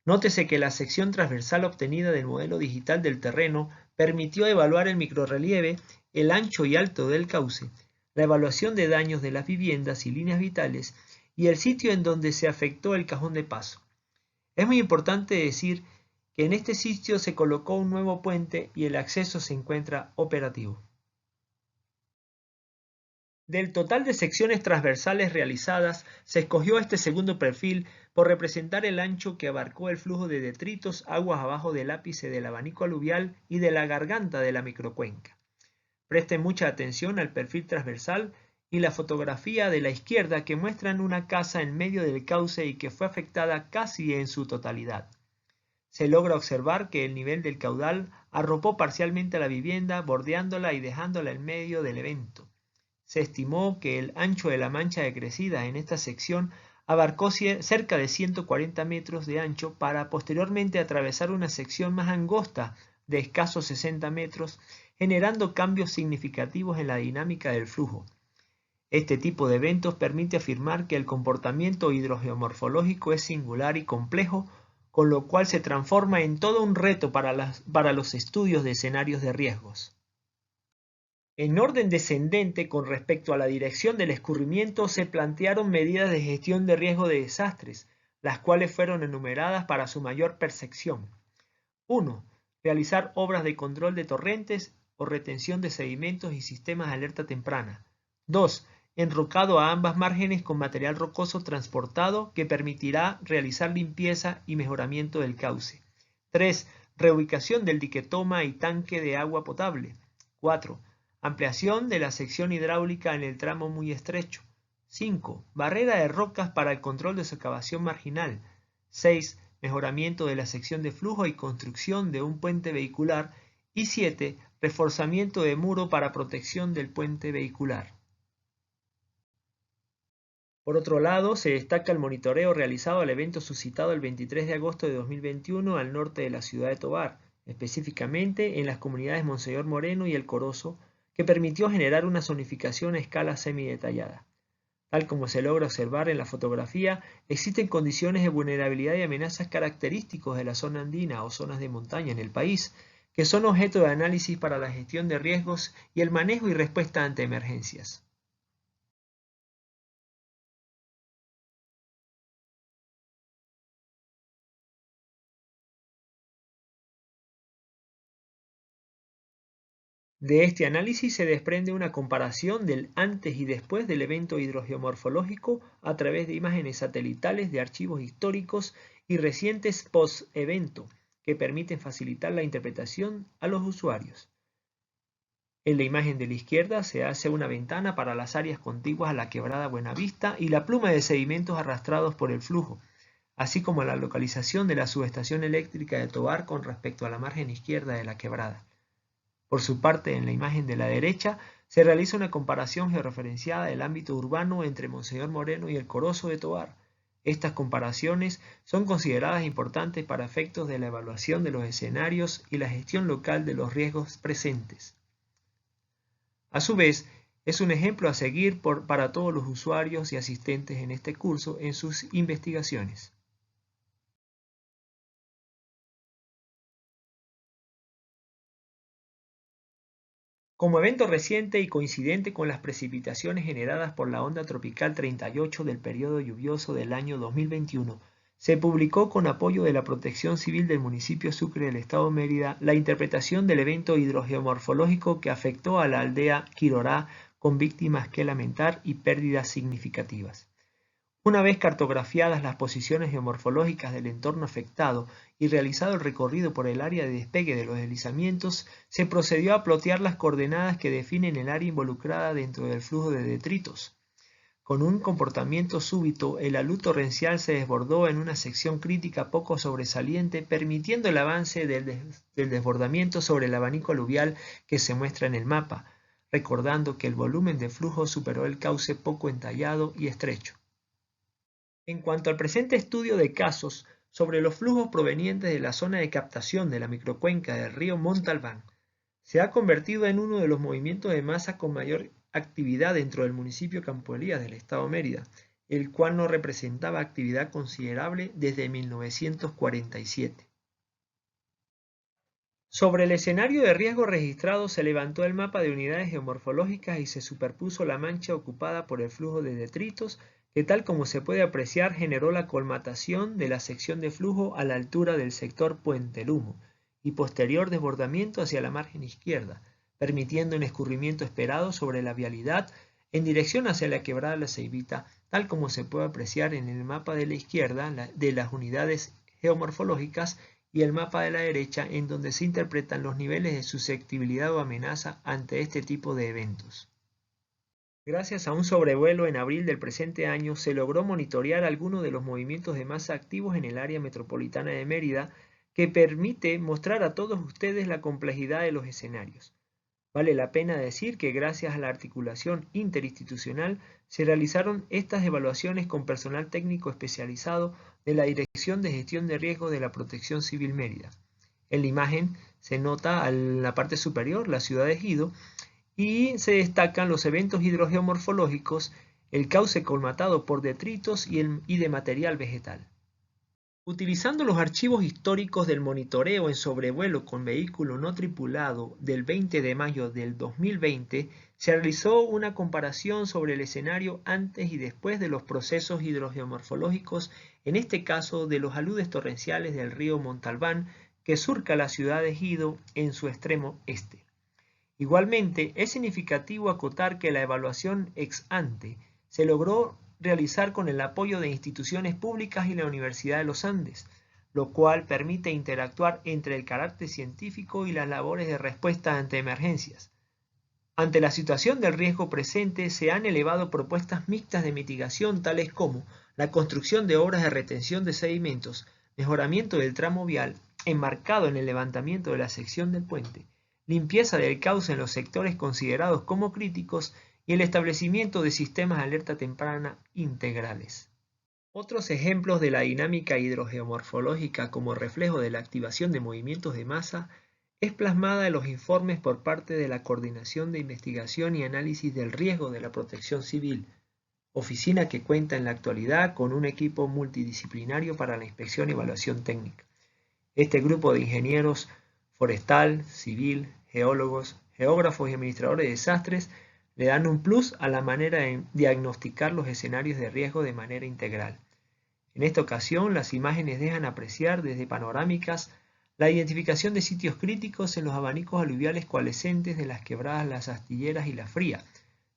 Nótese que la sección transversal obtenida del modelo digital del terreno permitió evaluar el microrrelieve, el ancho y alto del cauce, la evaluación de daños de las viviendas y líneas vitales y el sitio en donde se afectó el cajón de paso. Es muy importante decir que en este sitio se colocó un nuevo puente y el acceso se encuentra operativo. Del total de secciones transversales realizadas, se escogió este segundo perfil por representar el ancho que abarcó el flujo de detritos aguas abajo del ápice del abanico aluvial y de la garganta de la microcuenca. Presten mucha atención al perfil transversal y la fotografía de la izquierda que muestran una casa en medio del cauce y que fue afectada casi en su totalidad. Se logra observar que el nivel del caudal arropó parcialmente a la vivienda, bordeándola y dejándola en medio del evento. Se estimó que el ancho de la mancha decrecida en esta sección abarcó cerca de 140 metros de ancho para posteriormente atravesar una sección más angosta de escasos 60 metros, generando cambios significativos en la dinámica del flujo. Este tipo de eventos permite afirmar que el comportamiento hidrogeomorfológico es singular y complejo, con lo cual se transforma en todo un reto para los estudios de escenarios de riesgos. En orden descendente con respecto a la dirección del escurrimiento se plantearon medidas de gestión de riesgo de desastres, las cuales fueron enumeradas para su mayor percepción. 1. Realizar obras de control de torrentes o retención de sedimentos y sistemas de alerta temprana. 2. Enrocado a ambas márgenes con material rocoso transportado que permitirá realizar limpieza y mejoramiento del cauce. 3. Reubicación del diquetoma y tanque de agua potable. 4. Ampliación de la sección hidráulica en el tramo muy estrecho. 5. Barrera de rocas para el control de socavación marginal. 6. Mejoramiento de la sección de flujo y construcción de un puente vehicular. Y 7. Reforzamiento de muro para protección del puente vehicular. Por otro lado, se destaca el monitoreo realizado al evento suscitado el 23 de agosto de 2021 al norte de la ciudad de Tovar, específicamente en las comunidades Monseñor Moreno y El Corozo, que permitió generar una zonificación a escala semidetallada. Tal como se logra observar en la fotografía, existen condiciones de vulnerabilidad y amenazas característicos de la zona andina o zonas de montaña en el país, que son objeto de análisis para la gestión de riesgos y el manejo y respuesta ante emergencias. De este análisis se desprende una comparación del antes y después del evento hidrogeomorfológico a través de imágenes satelitales de archivos históricos y recientes post-evento, que permiten facilitar la interpretación a los usuarios. En la imagen de la izquierda se hace una ventana para las áreas contiguas a la quebrada Buenavista y la pluma de sedimentos arrastrados por el flujo, así como la localización de la subestación eléctrica de Tovar con respecto a la margen izquierda de la quebrada. Por su parte, en la imagen de la derecha, se realiza una comparación georreferenciada del ámbito urbano entre Monseñor Moreno y el Corozo de Tovar. Estas comparaciones son consideradas importantes para efectos de la evaluación de los escenarios y la gestión local de los riesgos presentes. A su vez, es un ejemplo a seguir para todos los usuarios y asistentes en este curso en sus investigaciones. Como evento reciente y coincidente con las precipitaciones generadas por la onda tropical 38 del periodo lluvioso del año 2021, se publicó con apoyo de la Protección Civil del municipio Sucre del estado Mérida la interpretación del evento hidrogeomorfológico que afectó a la aldea Quirorá con víctimas que lamentar y pérdidas significativas. Una vez cartografiadas las posiciones geomorfológicas del entorno afectado y realizado el recorrido por el área de despegue de los deslizamientos, se procedió a plotear las coordenadas que definen el área involucrada dentro del flujo de detritos. Con un comportamiento súbito, el alud torrencial se desbordó en una sección crítica poco sobresaliente, permitiendo el avance del desbordamiento sobre el abanico aluvial que se muestra en el mapa, recordando que el volumen de flujo superó el cauce poco entallado y estrecho. En cuanto al presente estudio de casos sobre los flujos provenientes de la zona de captación de la microcuenca del río Montalbán, se ha convertido en uno de los movimientos de masa con mayor actividad dentro del municipio Campo Elías del estado Mérida, el cual no representaba actividad considerable desde 1947. Sobre el escenario de riesgo registrado se levantó el mapa de unidades geomorfológicas y se superpuso la mancha ocupada por el flujo de detritos que, tal como se puede apreciar, generó la colmatación de la sección de flujo a la altura del sector Puente Lumo y posterior desbordamiento hacia la margen izquierda, permitiendo un escurrimiento esperado sobre la vialidad en dirección hacia la quebrada La Ceibita, tal como se puede apreciar en el mapa de la izquierda de las unidades geomorfológicas y el mapa de la derecha, en donde se interpretan los niveles de susceptibilidad o amenaza ante este tipo de eventos. Gracias a un sobrevuelo en abril del presente año, se logró monitorear algunos de los movimientos de masa activos en el área metropolitana de Mérida, que permite mostrar a todos ustedes la complejidad de los escenarios. Vale la pena decir que gracias a la articulación interinstitucional se realizaron estas evaluaciones con personal técnico especializado de la Dirección de Gestión de Riesgos de la Protección Civil Mérida. En la imagen se nota en la parte superior la ciudad de Ejido y se destacan los eventos hidrogeomorfológicos, el cauce colmatado por detritos y de material vegetal. Utilizando los archivos históricos del monitoreo en sobrevuelo con vehículo no tripulado del 20 de mayo del 2020, se realizó una comparación sobre el escenario antes y después de los procesos hidrogeomorfológicos, en este caso de los aludes torrenciales del río Montalbán, que surca la ciudad de Ejido en su extremo este. Igualmente, es significativo acotar que la evaluación ex ante se logró realizar con el apoyo de instituciones públicas y la Universidad de los Andes, lo cual permite interactuar entre el carácter científico y las labores de respuesta ante emergencias. Ante la situación del riesgo presente, se han elevado propuestas mixtas de mitigación tales como la construcción de obras de retención de sedimentos, mejoramiento del tramo vial, enmarcado en el levantamiento de la sección del puente, limpieza del cauce en los sectores considerados como críticos y el establecimiento de sistemas de alerta temprana integrales. Otros ejemplos de la dinámica hidrogeomorfológica como reflejo de la activación de movimientos de masa es plasmada en los informes por parte de la Coordinación de Investigación y Análisis del Riesgo de la Protección Civil, oficina que cuenta en la actualidad con un equipo multidisciplinario para la inspección y evaluación técnica. Este grupo de ingenieros forestal, civil, geólogos, geógrafos y administradores de desastres le dan un plus a la manera de diagnosticar los escenarios de riesgo de manera integral. En esta ocasión, las imágenes dejan apreciar desde panorámicas la identificación de sitios críticos en los abanicos aluviales coalescentes de las quebradas Las Astilleras y La Fría,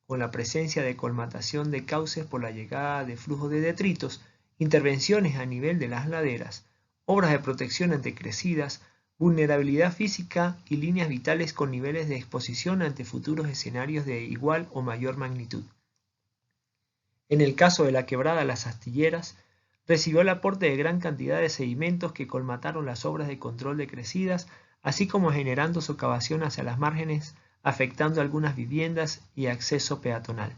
con la presencia de colmatación de cauces por la llegada de flujos de detritos, intervenciones a nivel de las laderas, obras de protección ante crecidas, vulnerabilidad física y líneas vitales con niveles de exposición ante futuros escenarios de igual o mayor magnitud. En el caso de la quebrada Las Astilleras, recibió el aporte de gran cantidad de sedimentos que colmataron las obras de control de crecidas, así como generando socavación hacia las márgenes, afectando algunas viviendas y acceso peatonal.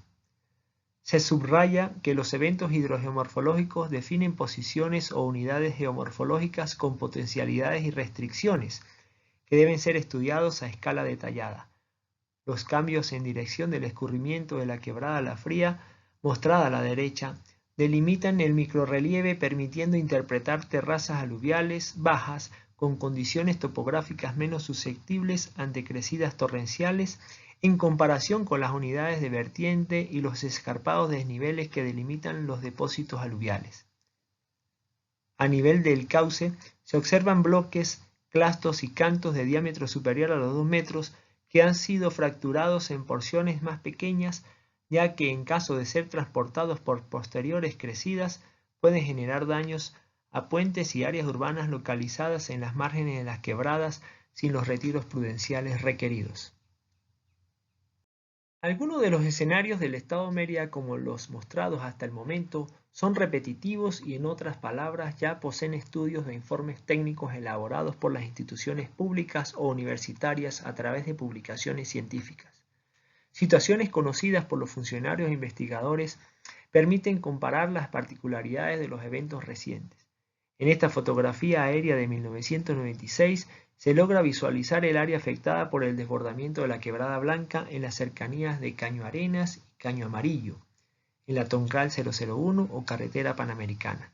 Se subraya que los eventos hidrogeomorfológicos definen posiciones o unidades geomorfológicas con potencialidades y restricciones que deben ser estudiados a escala detallada. Los cambios en dirección del escurrimiento de la quebrada La Fría, mostrada a la derecha, delimitan el microrrelieve permitiendo interpretar terrazas aluviales bajas con condiciones topográficas menos susceptibles ante crecidas torrenciales en comparación con las unidades de vertiente y los escarpados desniveles que delimitan los depósitos aluviales. A nivel del cauce se observan bloques, clastos y cantos de diámetro superior a los 2 metros que han sido fracturados en porciones más pequeñas, ya que en caso de ser transportados por posteriores crecidas pueden generar daños a puentes y áreas urbanas localizadas en las márgenes de las quebradas sin los retiros prudenciales requeridos. Algunos de los escenarios del Estado Mérida, como los mostrados hasta el momento, son repetitivos y, en otras palabras, ya poseen estudios de informes técnicos elaborados por las instituciones públicas o universitarias a través de publicaciones científicas. Situaciones conocidas por los funcionarios e investigadores permiten comparar las particularidades de los eventos recientes. En esta fotografía aérea de 1996 se logra visualizar el área afectada por el desbordamiento de la Quebrada Blanca en las cercanías de Caño Arenas y Caño Amarillo, en la Troncal 001 o Carretera Panamericana.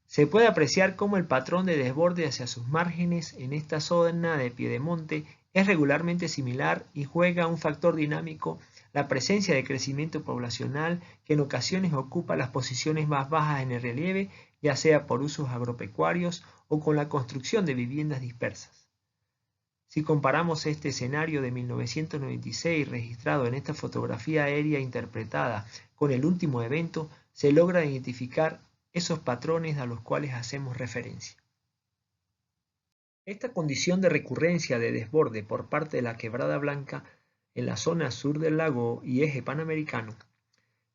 Se puede apreciar cómo el patrón de desborde hacia sus márgenes en esta zona de piedemonte es regularmente similar y juega un factor dinámico la presencia de crecimiento poblacional que en ocasiones ocupa las posiciones más bajas en el relieve, ya sea por usos agropecuarios o con la construcción de viviendas dispersas. Si comparamos este escenario de 1996 registrado en esta fotografía aérea interpretada con el último evento, se logra identificar esos patrones a los cuales hacemos referencia. Esta condición de recurrencia de desborde por parte de la Quebrada Blanca en la zona sur del lago y eje panamericano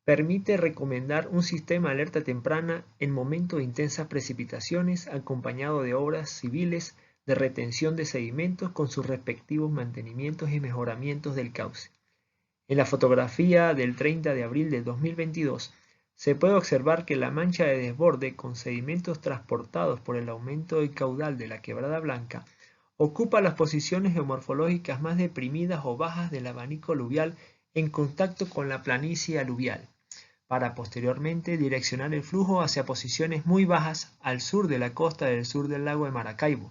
permite recomendar un sistema de alerta temprana en momentos de intensas precipitaciones acompañado de obras civiles de retención de sedimentos con sus respectivos mantenimientos y mejoramientos del cauce. En la fotografía del 30 de abril de 2022 se puede observar que la mancha de desborde con sedimentos transportados por el aumento del caudal de la Quebrada Blanca ocupa las posiciones geomorfológicas más deprimidas o bajas del abanico aluvial en contacto con la planicie aluvial, para posteriormente direccionar el flujo hacia posiciones muy bajas al sur de la costa del sur del lago de Maracaibo,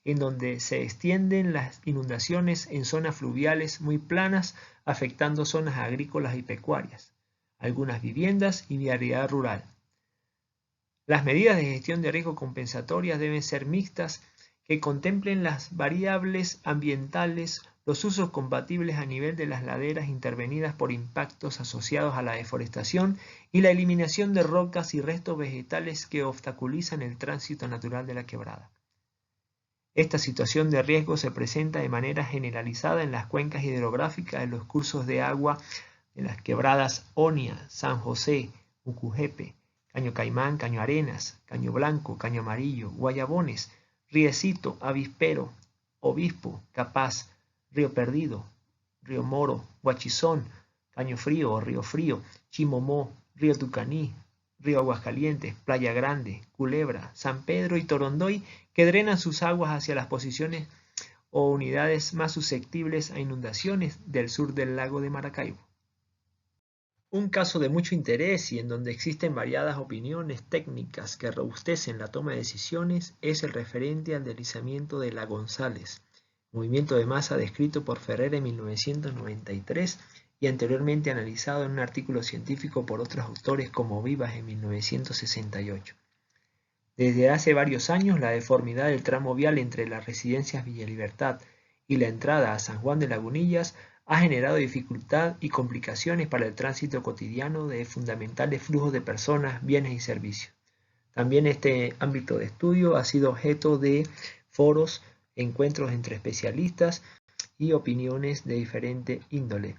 en donde se extienden las inundaciones en zonas fluviales muy planas, afectando zonas agrícolas y pecuarias, algunas viviendas y vialidad rural. Las medidas de gestión de riesgo compensatorias deben ser mixtas, que contemplen las variables ambientales, los usos compatibles a nivel de las laderas intervenidas por impactos asociados a la deforestación y la eliminación de rocas y restos vegetales que obstaculizan el tránsito natural de la quebrada. Esta situación de riesgo se presenta de manera generalizada en las cuencas hidrográficas de los cursos de agua de las quebradas Onia, San José, Ucujepe, Caño Caimán, Caño Arenas, Caño Blanco, Caño Amarillo, Guayabones, Riecito, Avispero, Obispo, Capaz, Río Perdido, Río Moro, Huachizón, Caño Frío o Río Frío, Chimomó, Río Tucaní, Río Aguascalientes, Playa Grande, Culebra, San Pedro y Torondoy, que drenan sus aguas hacia las posiciones o unidades más susceptibles a inundaciones del sur del lago de Maracaibo. Un caso de mucho interés y en donde existen variadas opiniones técnicas que robustecen la toma de decisiones es el referente al deslizamiento de La González, movimiento de masa descrito por Ferrer en 1993 y anteriormente analizado en un artículo científico por otros autores como Vivas en 1968. Desde hace varios años, la deformidad del tramo vial entre las residencias Villa Libertad y la entrada a San Juan de Lagunillas ha generado dificultad y complicaciones para el tránsito cotidiano de fundamentales flujos de personas, bienes y servicios. También este ámbito de estudio ha sido objeto de foros, encuentros entre especialistas y opiniones de diferente índole.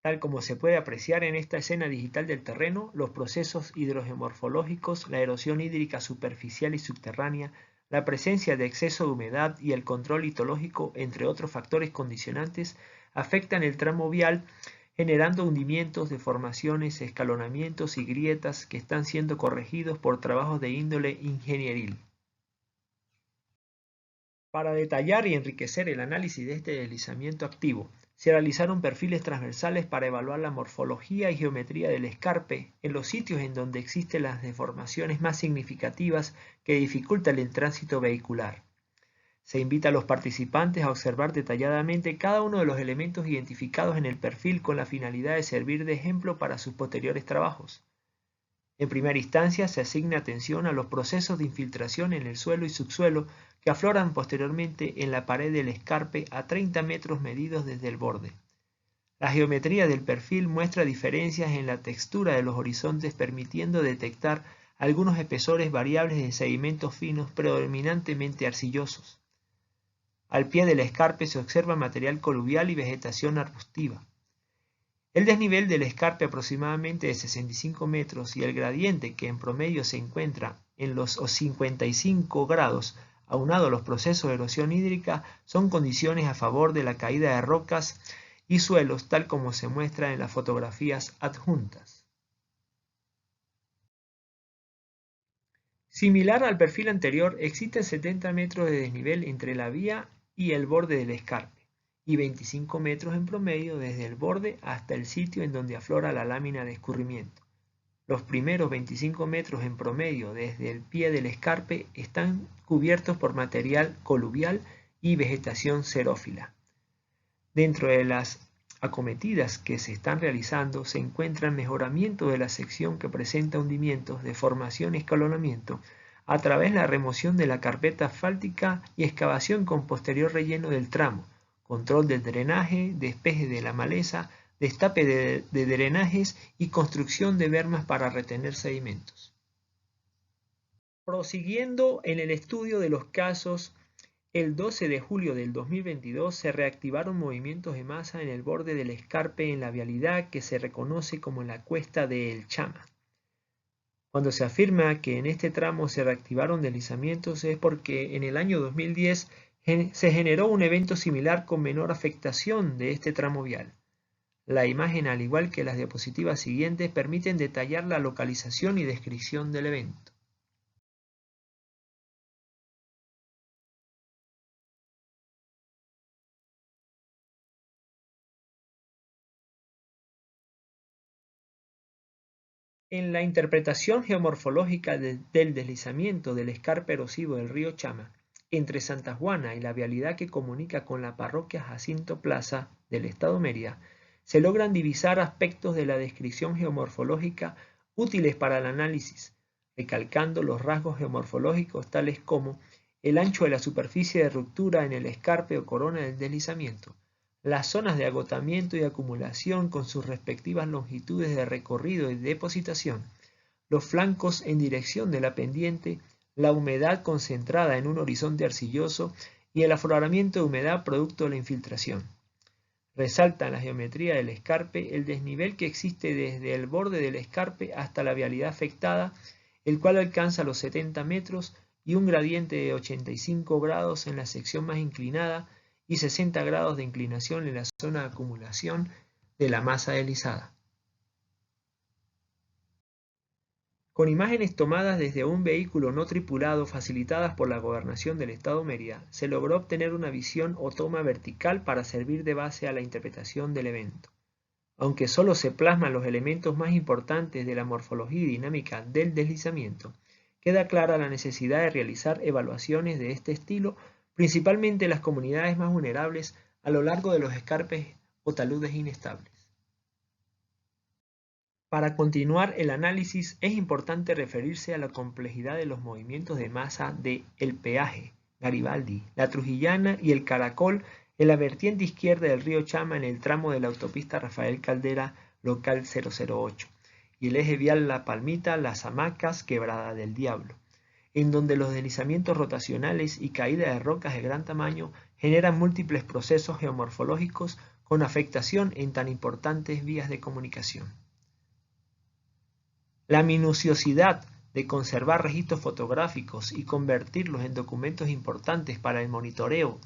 Tal como se puede apreciar en esta escena digital del terreno, los procesos hidrogeomorfológicos, la erosión hídrica superficial y subterránea, la presencia de exceso de humedad y el control litológico, entre otros factores condicionantes, afectan el tramo vial, generando hundimientos, deformaciones, escalonamientos y grietas que están siendo corregidos por trabajos de índole ingenieril. Para detallar y enriquecer el análisis de este deslizamiento activo, se realizaron perfiles transversales para evaluar la morfología y geometría del escarpe en los sitios en donde existen las deformaciones más significativas que dificultan el tránsito vehicular. Se invita a los participantes a observar detalladamente cada uno de los elementos identificados en el perfil con la finalidad de servir de ejemplo para sus posteriores trabajos. En primera instancia se asigna atención a los procesos de infiltración en el suelo y subsuelo que afloran posteriormente en la pared del escarpe a 30 metros medidos desde el borde. La geometría del perfil muestra diferencias en la textura de los horizontes, permitiendo detectar algunos espesores variables de sedimentos finos predominantemente arcillosos. Al pie del escarpe se observa material coluvial y vegetación arbustiva. El desnivel del escarpe aproximadamente de 65 metros y el gradiente, que en promedio se encuentra en los 55 grados, aunado a los procesos de erosión hídrica, son condiciones a favor de la caída de rocas y suelos, tal como se muestra en las fotografías adjuntas. Similar al perfil anterior, existen 70 metros de desnivel entre la vía y el borde del escarpe, y 25 metros en promedio desde el borde hasta el sitio en donde aflora la lámina de escurrimiento. Los primeros 25 metros en promedio desde el pie del escarpe están cubiertos por material coluvial y vegetación xerófila. Dentro de las acometidas que se están realizando se encuentran mejoramiento de la sección que presenta hundimientos, deformación y escalonamiento a través de la remoción de la carpeta asfáltica y excavación con posterior relleno del tramo, control del drenaje, despeje de la maleza, destape de drenajes y construcción de bermas para retener sedimentos. Prosiguiendo en el estudio de los casos, el 12 de julio del 2022 se reactivaron movimientos de masa en el borde del escarpe en la vialidad que se reconoce como la cuesta de El Chama. Cuando se afirma que en este tramo se reactivaron deslizamientos es porque en el año 2010 se generó un evento similar con menor afectación de este tramo vial. La imagen, al igual que las diapositivas siguientes, permiten detallar la localización y descripción del evento. En la interpretación geomorfológica del deslizamiento del escarpe erosivo del río Chama, entre Santa Juana y la vialidad que comunica con la parroquia Jacinto Plaza del estado Mérida, se logran divisar aspectos de la descripción geomorfológica útiles para el análisis, recalcando los rasgos geomorfológicos tales como el ancho de la superficie de ruptura en el escarpe o corona del deslizamiento, las zonas de agotamiento y acumulación con sus respectivas longitudes de recorrido y depositación, los flancos en dirección de la pendiente, la humedad concentrada en un horizonte arcilloso y el afloramiento de humedad producto de la infiltración. Resalta en la geometría del escarpe el desnivel que existe desde el borde del escarpe hasta la vialidad afectada, el cual alcanza los 70 metros y un gradiente de 85 grados en la sección más inclinada y 60 grados de inclinación en la zona de acumulación de la masa deslizada. Con imágenes tomadas desde un vehículo no tripulado facilitadas por la Gobernación del Estado Mérida, se logró obtener una visión o toma vertical para servir de base a la interpretación del evento. Aunque solo se plasman los elementos más importantes de la morfología y dinámica del deslizamiento, queda clara la necesidad de realizar evaluaciones de este estilo, principalmente en las comunidades más vulnerables a lo largo de los escarpes o taludes inestables. Para continuar el análisis es importante referirse a la complejidad de los movimientos de masa de El Peaje, Garibaldi, La Trujillana y El Caracol en la vertiente izquierda del río Chama en el tramo de la autopista Rafael Caldera local 008 y el eje vial La Palmita, Las Hamacas, Quebrada del Diablo, en donde los deslizamientos rotacionales y caída de rocas de gran tamaño generan múltiples procesos geomorfológicos con afectación en tan importantes vías de comunicación. La minuciosidad de conservar registros fotográficos y convertirlos en documentos importantes para el monitoreo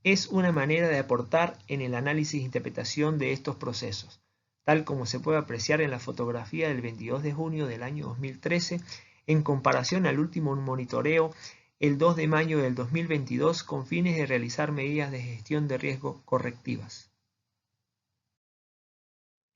es una manera de aportar en el análisis e interpretación de estos procesos, tal como se puede apreciar en la fotografía del 22 de junio del año 2013 en comparación al último monitoreo el 2 de mayo del 2022 con fines de realizar medidas de gestión de riesgo correctivas.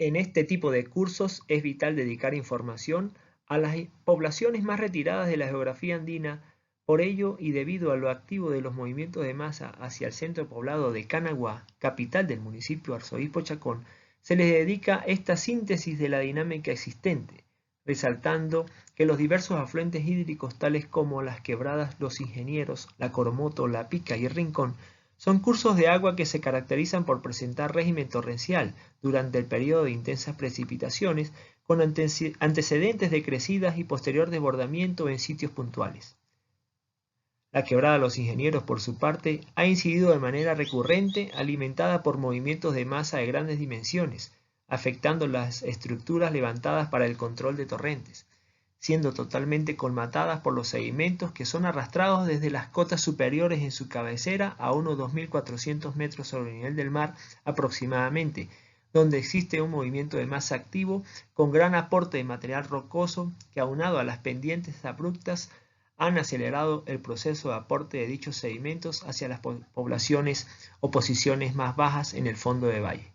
En este tipo de cursos es vital dedicar información a las poblaciones más retiradas de la geografía andina. Por ello, y debido a lo activo de los movimientos de masa hacia el centro poblado de Canaguá, capital del municipio Arzobispo Chacón, se les dedica esta síntesis de la dinámica existente, resaltando que los diversos afluentes hídricos tales como las quebradas Los Ingenieros, la Coromoto, la Pica y el Rincón son cursos de agua que se caracterizan por presentar régimen torrencial durante el periodo de intensas precipitaciones con antecedentes de crecidas y posterior desbordamiento en sitios puntuales. La quebrada Los Ingenieros, por su parte, ha incidido de manera recurrente alimentada por movimientos de masa de grandes dimensiones, afectando las estructuras levantadas para el control de torrentes, siendo totalmente colmatadas por los sedimentos que son arrastrados desde las cotas superiores en su cabecera a unos 2.400 metros sobre el nivel del mar aproximadamente, donde existe un movimiento de masa activo con gran aporte de material rocoso que, aunado a las pendientes abruptas, han acelerado el proceso de aporte de dichos sedimentos hacia las poblaciones o posiciones más bajas en el fondo de valle.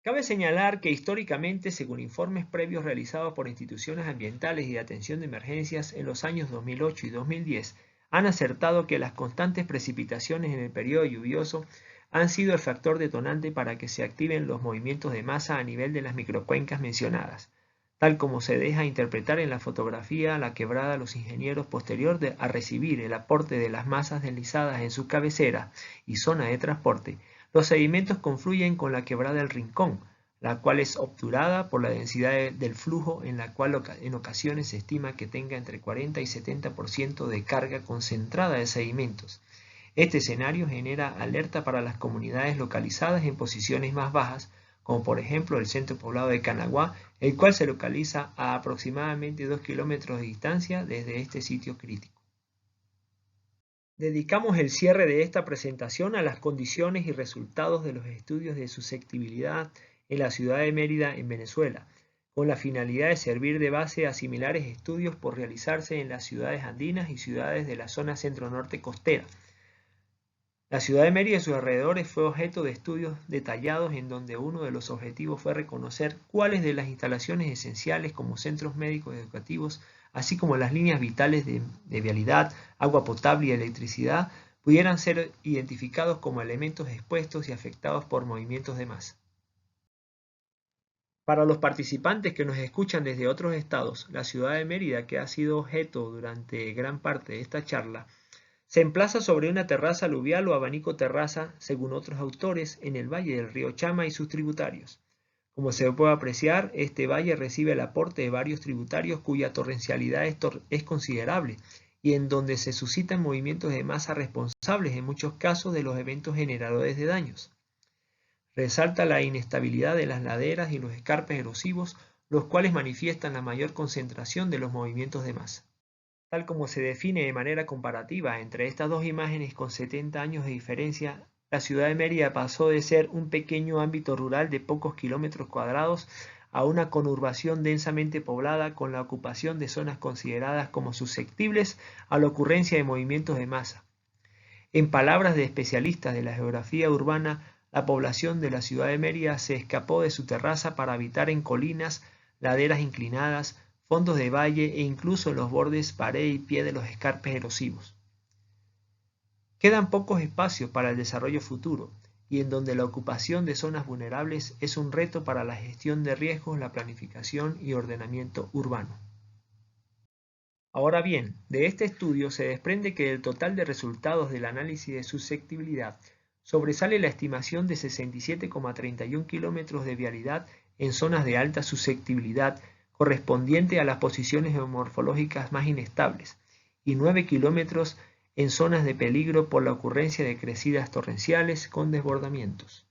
Cabe señalar que históricamente, según informes previos realizados por instituciones ambientales y de atención de emergencias en los años 2008 y 2010, han acertado que las constantes precipitaciones en el periodo lluvioso han sido el factor detonante para que se activen los movimientos de masa a nivel de las microcuencas mencionadas, tal como se deja interpretar en la fotografía. La quebrada Los Ingenieros, posterior a recibir el aporte de las masas deslizadas en su cabecera y zona de transporte, los sedimentos confluyen con la quebrada El Rincón, la cual es obturada por la densidad del flujo, en la cual en ocasiones se estima que tenga entre 40 y 70% de carga concentrada de sedimentos. Este escenario genera alerta para las comunidades localizadas en posiciones más bajas, como por ejemplo el centro poblado de Canaguá, el cual se localiza a aproximadamente 2 kilómetros de distancia desde este sitio crítico. Dedicamos el cierre de esta presentación a las condiciones y resultados de los estudios de susceptibilidad en la ciudad de Mérida, en Venezuela, con la finalidad de servir de base a similares estudios por realizarse en las ciudades andinas y ciudades de la zona centro-norte costera. La ciudad de Mérida y sus alrededores fue objeto de estudios detallados en donde uno de los objetivos fue reconocer cuáles de las instalaciones esenciales como centros médicos y educativos, así como las líneas vitales de vialidad, agua potable y electricidad, pudieran ser identificados como elementos expuestos y afectados por movimientos de masa. Para los participantes que nos escuchan desde otros estados, la ciudad de Mérida, que ha sido objeto durante gran parte de esta charla, se emplaza sobre una terraza aluvial o abanico terraza, según otros autores, en el valle del río Chama y sus tributarios. Como se puede apreciar, este valle recibe el aporte de varios tributarios cuya torrencialidad es considerable y en donde se suscitan movimientos de masa responsables en muchos casos de los eventos generadores de daños. Resalta la inestabilidad de las laderas y los escarpes erosivos, los cuales manifiestan la mayor concentración de los movimientos de masa. Tal como se define de manera comparativa entre estas dos imágenes con 70 años de diferencia, la ciudad de Mérida pasó de ser un pequeño ámbito rural de pocos kilómetros cuadrados a una conurbación densamente poblada con la ocupación de zonas consideradas como susceptibles a la ocurrencia de movimientos de masa. En palabras de especialistas de la geografía urbana, la población de la ciudad de Mérida se escapó de su terraza para habitar en colinas, laderas inclinadas, fondos de valle e incluso en los bordes, pared y pie de los escarpes erosivos. Quedan pocos espacios para el desarrollo futuro y en donde la ocupación de zonas vulnerables es un reto para la gestión de riesgos, la planificación y ordenamiento urbano. Ahora bien, de este estudio se desprende que del total de resultados del análisis de susceptibilidad sobresale la estimación de 67,31 kilómetros de vialidad en zonas de alta susceptibilidad correspondiente a las posiciones geomorfológicas más inestables y 9 kilómetros en zonas de peligro por la ocurrencia de crecidas torrenciales con desbordamientos.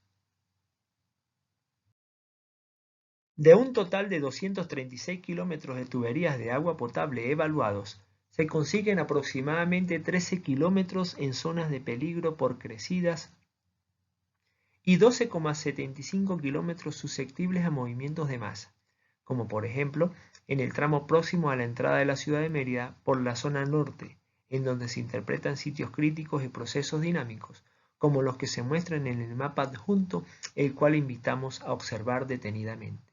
De un total de 236 kilómetros de tuberías de agua potable evaluados, se consiguen aproximadamente 13 kilómetros en zonas de peligro por crecidas y 12,75 kilómetros susceptibles a movimientos de masa, como por ejemplo en el tramo próximo a la entrada de la ciudad de Mérida por la zona norte, en donde se interpretan sitios críticos y procesos dinámicos, como los que se muestran en el mapa adjunto, el cual invitamos a observar detenidamente.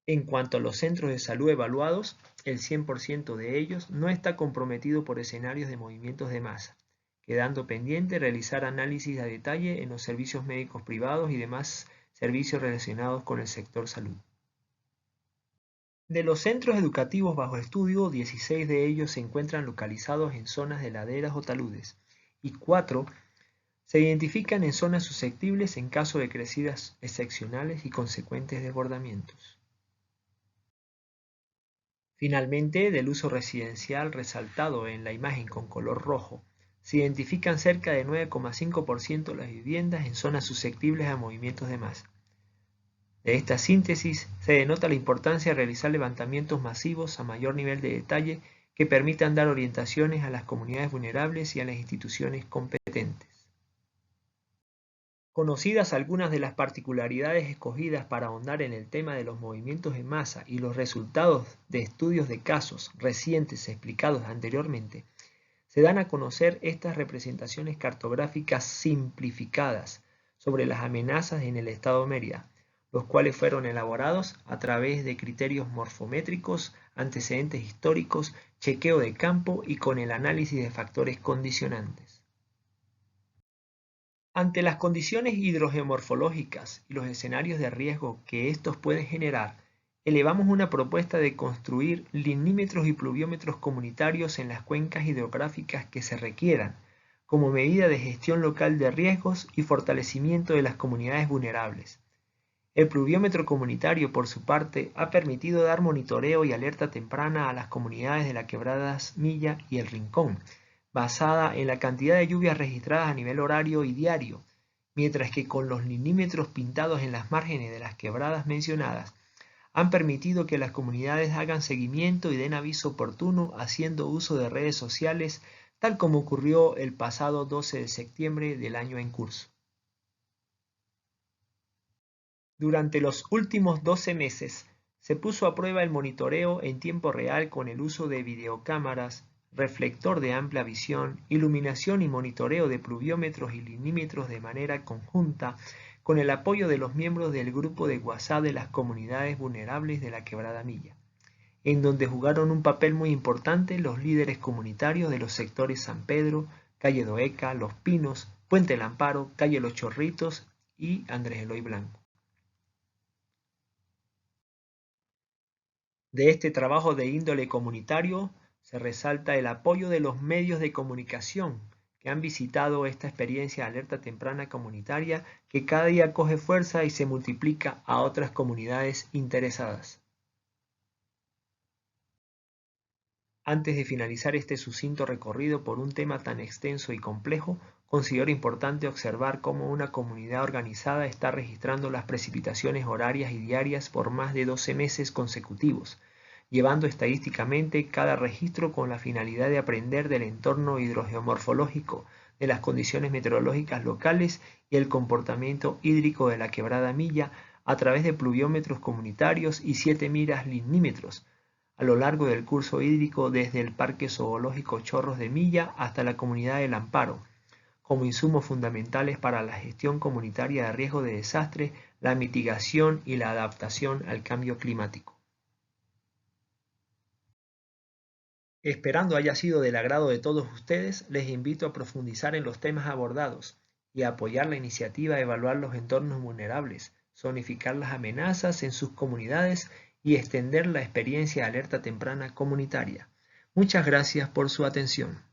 En cuanto a los centros de salud evaluados, el 100% de ellos no está comprometido por escenarios de movimientos de masa, quedando pendiente realizar análisis a detalle en los servicios médicos privados y demás servicios relacionados con el sector salud. De los centros educativos bajo estudio, 16 de ellos se encuentran localizados en zonas de laderas o taludes, y 4 se identifican en zonas susceptibles en caso de crecidas excepcionales y consecuentes desbordamientos. Finalmente, del uso residencial resaltado en la imagen con color rojo, se identifican cerca de 9,5% de las viviendas en zonas susceptibles a movimientos de masa. De esta síntesis se denota la importancia de realizar levantamientos masivos a mayor nivel de detalle que permitan dar orientaciones a las comunidades vulnerables y a las instituciones competentes. Conocidas algunas de las particularidades escogidas para ahondar en el tema de los movimientos en masa y los resultados de estudios de casos recientes explicados anteriormente, se dan a conocer estas representaciones cartográficas simplificadas sobre las amenazas en el estado Mérida, los cuales fueron elaborados a través de criterios morfométricos, antecedentes históricos, chequeo de campo y con el análisis de factores condicionantes. Ante las condiciones hidrogeomorfológicas y los escenarios de riesgo que estos pueden generar, elevamos una propuesta de construir linímetros y pluviómetros comunitarios en las cuencas hidrográficas que se requieran, como medida de gestión local de riesgos y fortalecimiento de las comunidades vulnerables. El pluviómetro comunitario, por su parte, ha permitido dar monitoreo y alerta temprana a las comunidades de la Quebradas Milla y El Rincón, basada en la cantidad de lluvias registradas a nivel horario y diario, mientras que con los linímetros pintados en las márgenes de las quebradas mencionadas, han permitido que las comunidades hagan seguimiento y den aviso oportuno haciendo uso de redes sociales, tal como ocurrió el pasado 12 de septiembre del año en curso. Durante los últimos 12 meses, se puso a prueba el monitoreo en tiempo real con el uso de videocámaras, reflector de amplia visión, iluminación y monitoreo de pluviómetros y linímetros de manera conjunta, con el apoyo de los miembros del grupo de WhatsApp de las comunidades vulnerables de la Quebrada Milla, en donde jugaron un papel muy importante los líderes comunitarios de los sectores San Pedro, Calle Doeca, Los Pinos, Puente El Amparo, Calle Los Chorritos y Andrés Eloy Blanco. De este trabajo de índole comunitario se resalta el apoyo de los medios de comunicación que han visitado esta experiencia de alerta temprana comunitaria que cada día coge fuerza y se multiplica a otras comunidades interesadas. Antes de finalizar este sucinto recorrido por un tema tan extenso y complejo, considero importante observar cómo una comunidad organizada está registrando las precipitaciones horarias y diarias por más de 12 meses consecutivos, llevando estadísticamente cada registro con la finalidad de aprender del entorno hidrogeomorfológico, de las condiciones meteorológicas locales y el comportamiento hídrico de la Quebrada Milla a través de pluviómetros comunitarios y 7 miras linímetros, a lo largo del curso hídrico desde el Parque Zoológico Chorros de Milla hasta la comunidad del Amparo, como insumos fundamentales para la gestión comunitaria de riesgo de desastre, la mitigación y la adaptación al cambio climático. Esperando haya sido del agrado de todos ustedes, les invito a profundizar en los temas abordados y a apoyar la iniciativa de evaluar los entornos vulnerables, zonificar las amenazas en sus comunidades y extender la experiencia de alerta temprana comunitaria. Muchas gracias por su atención.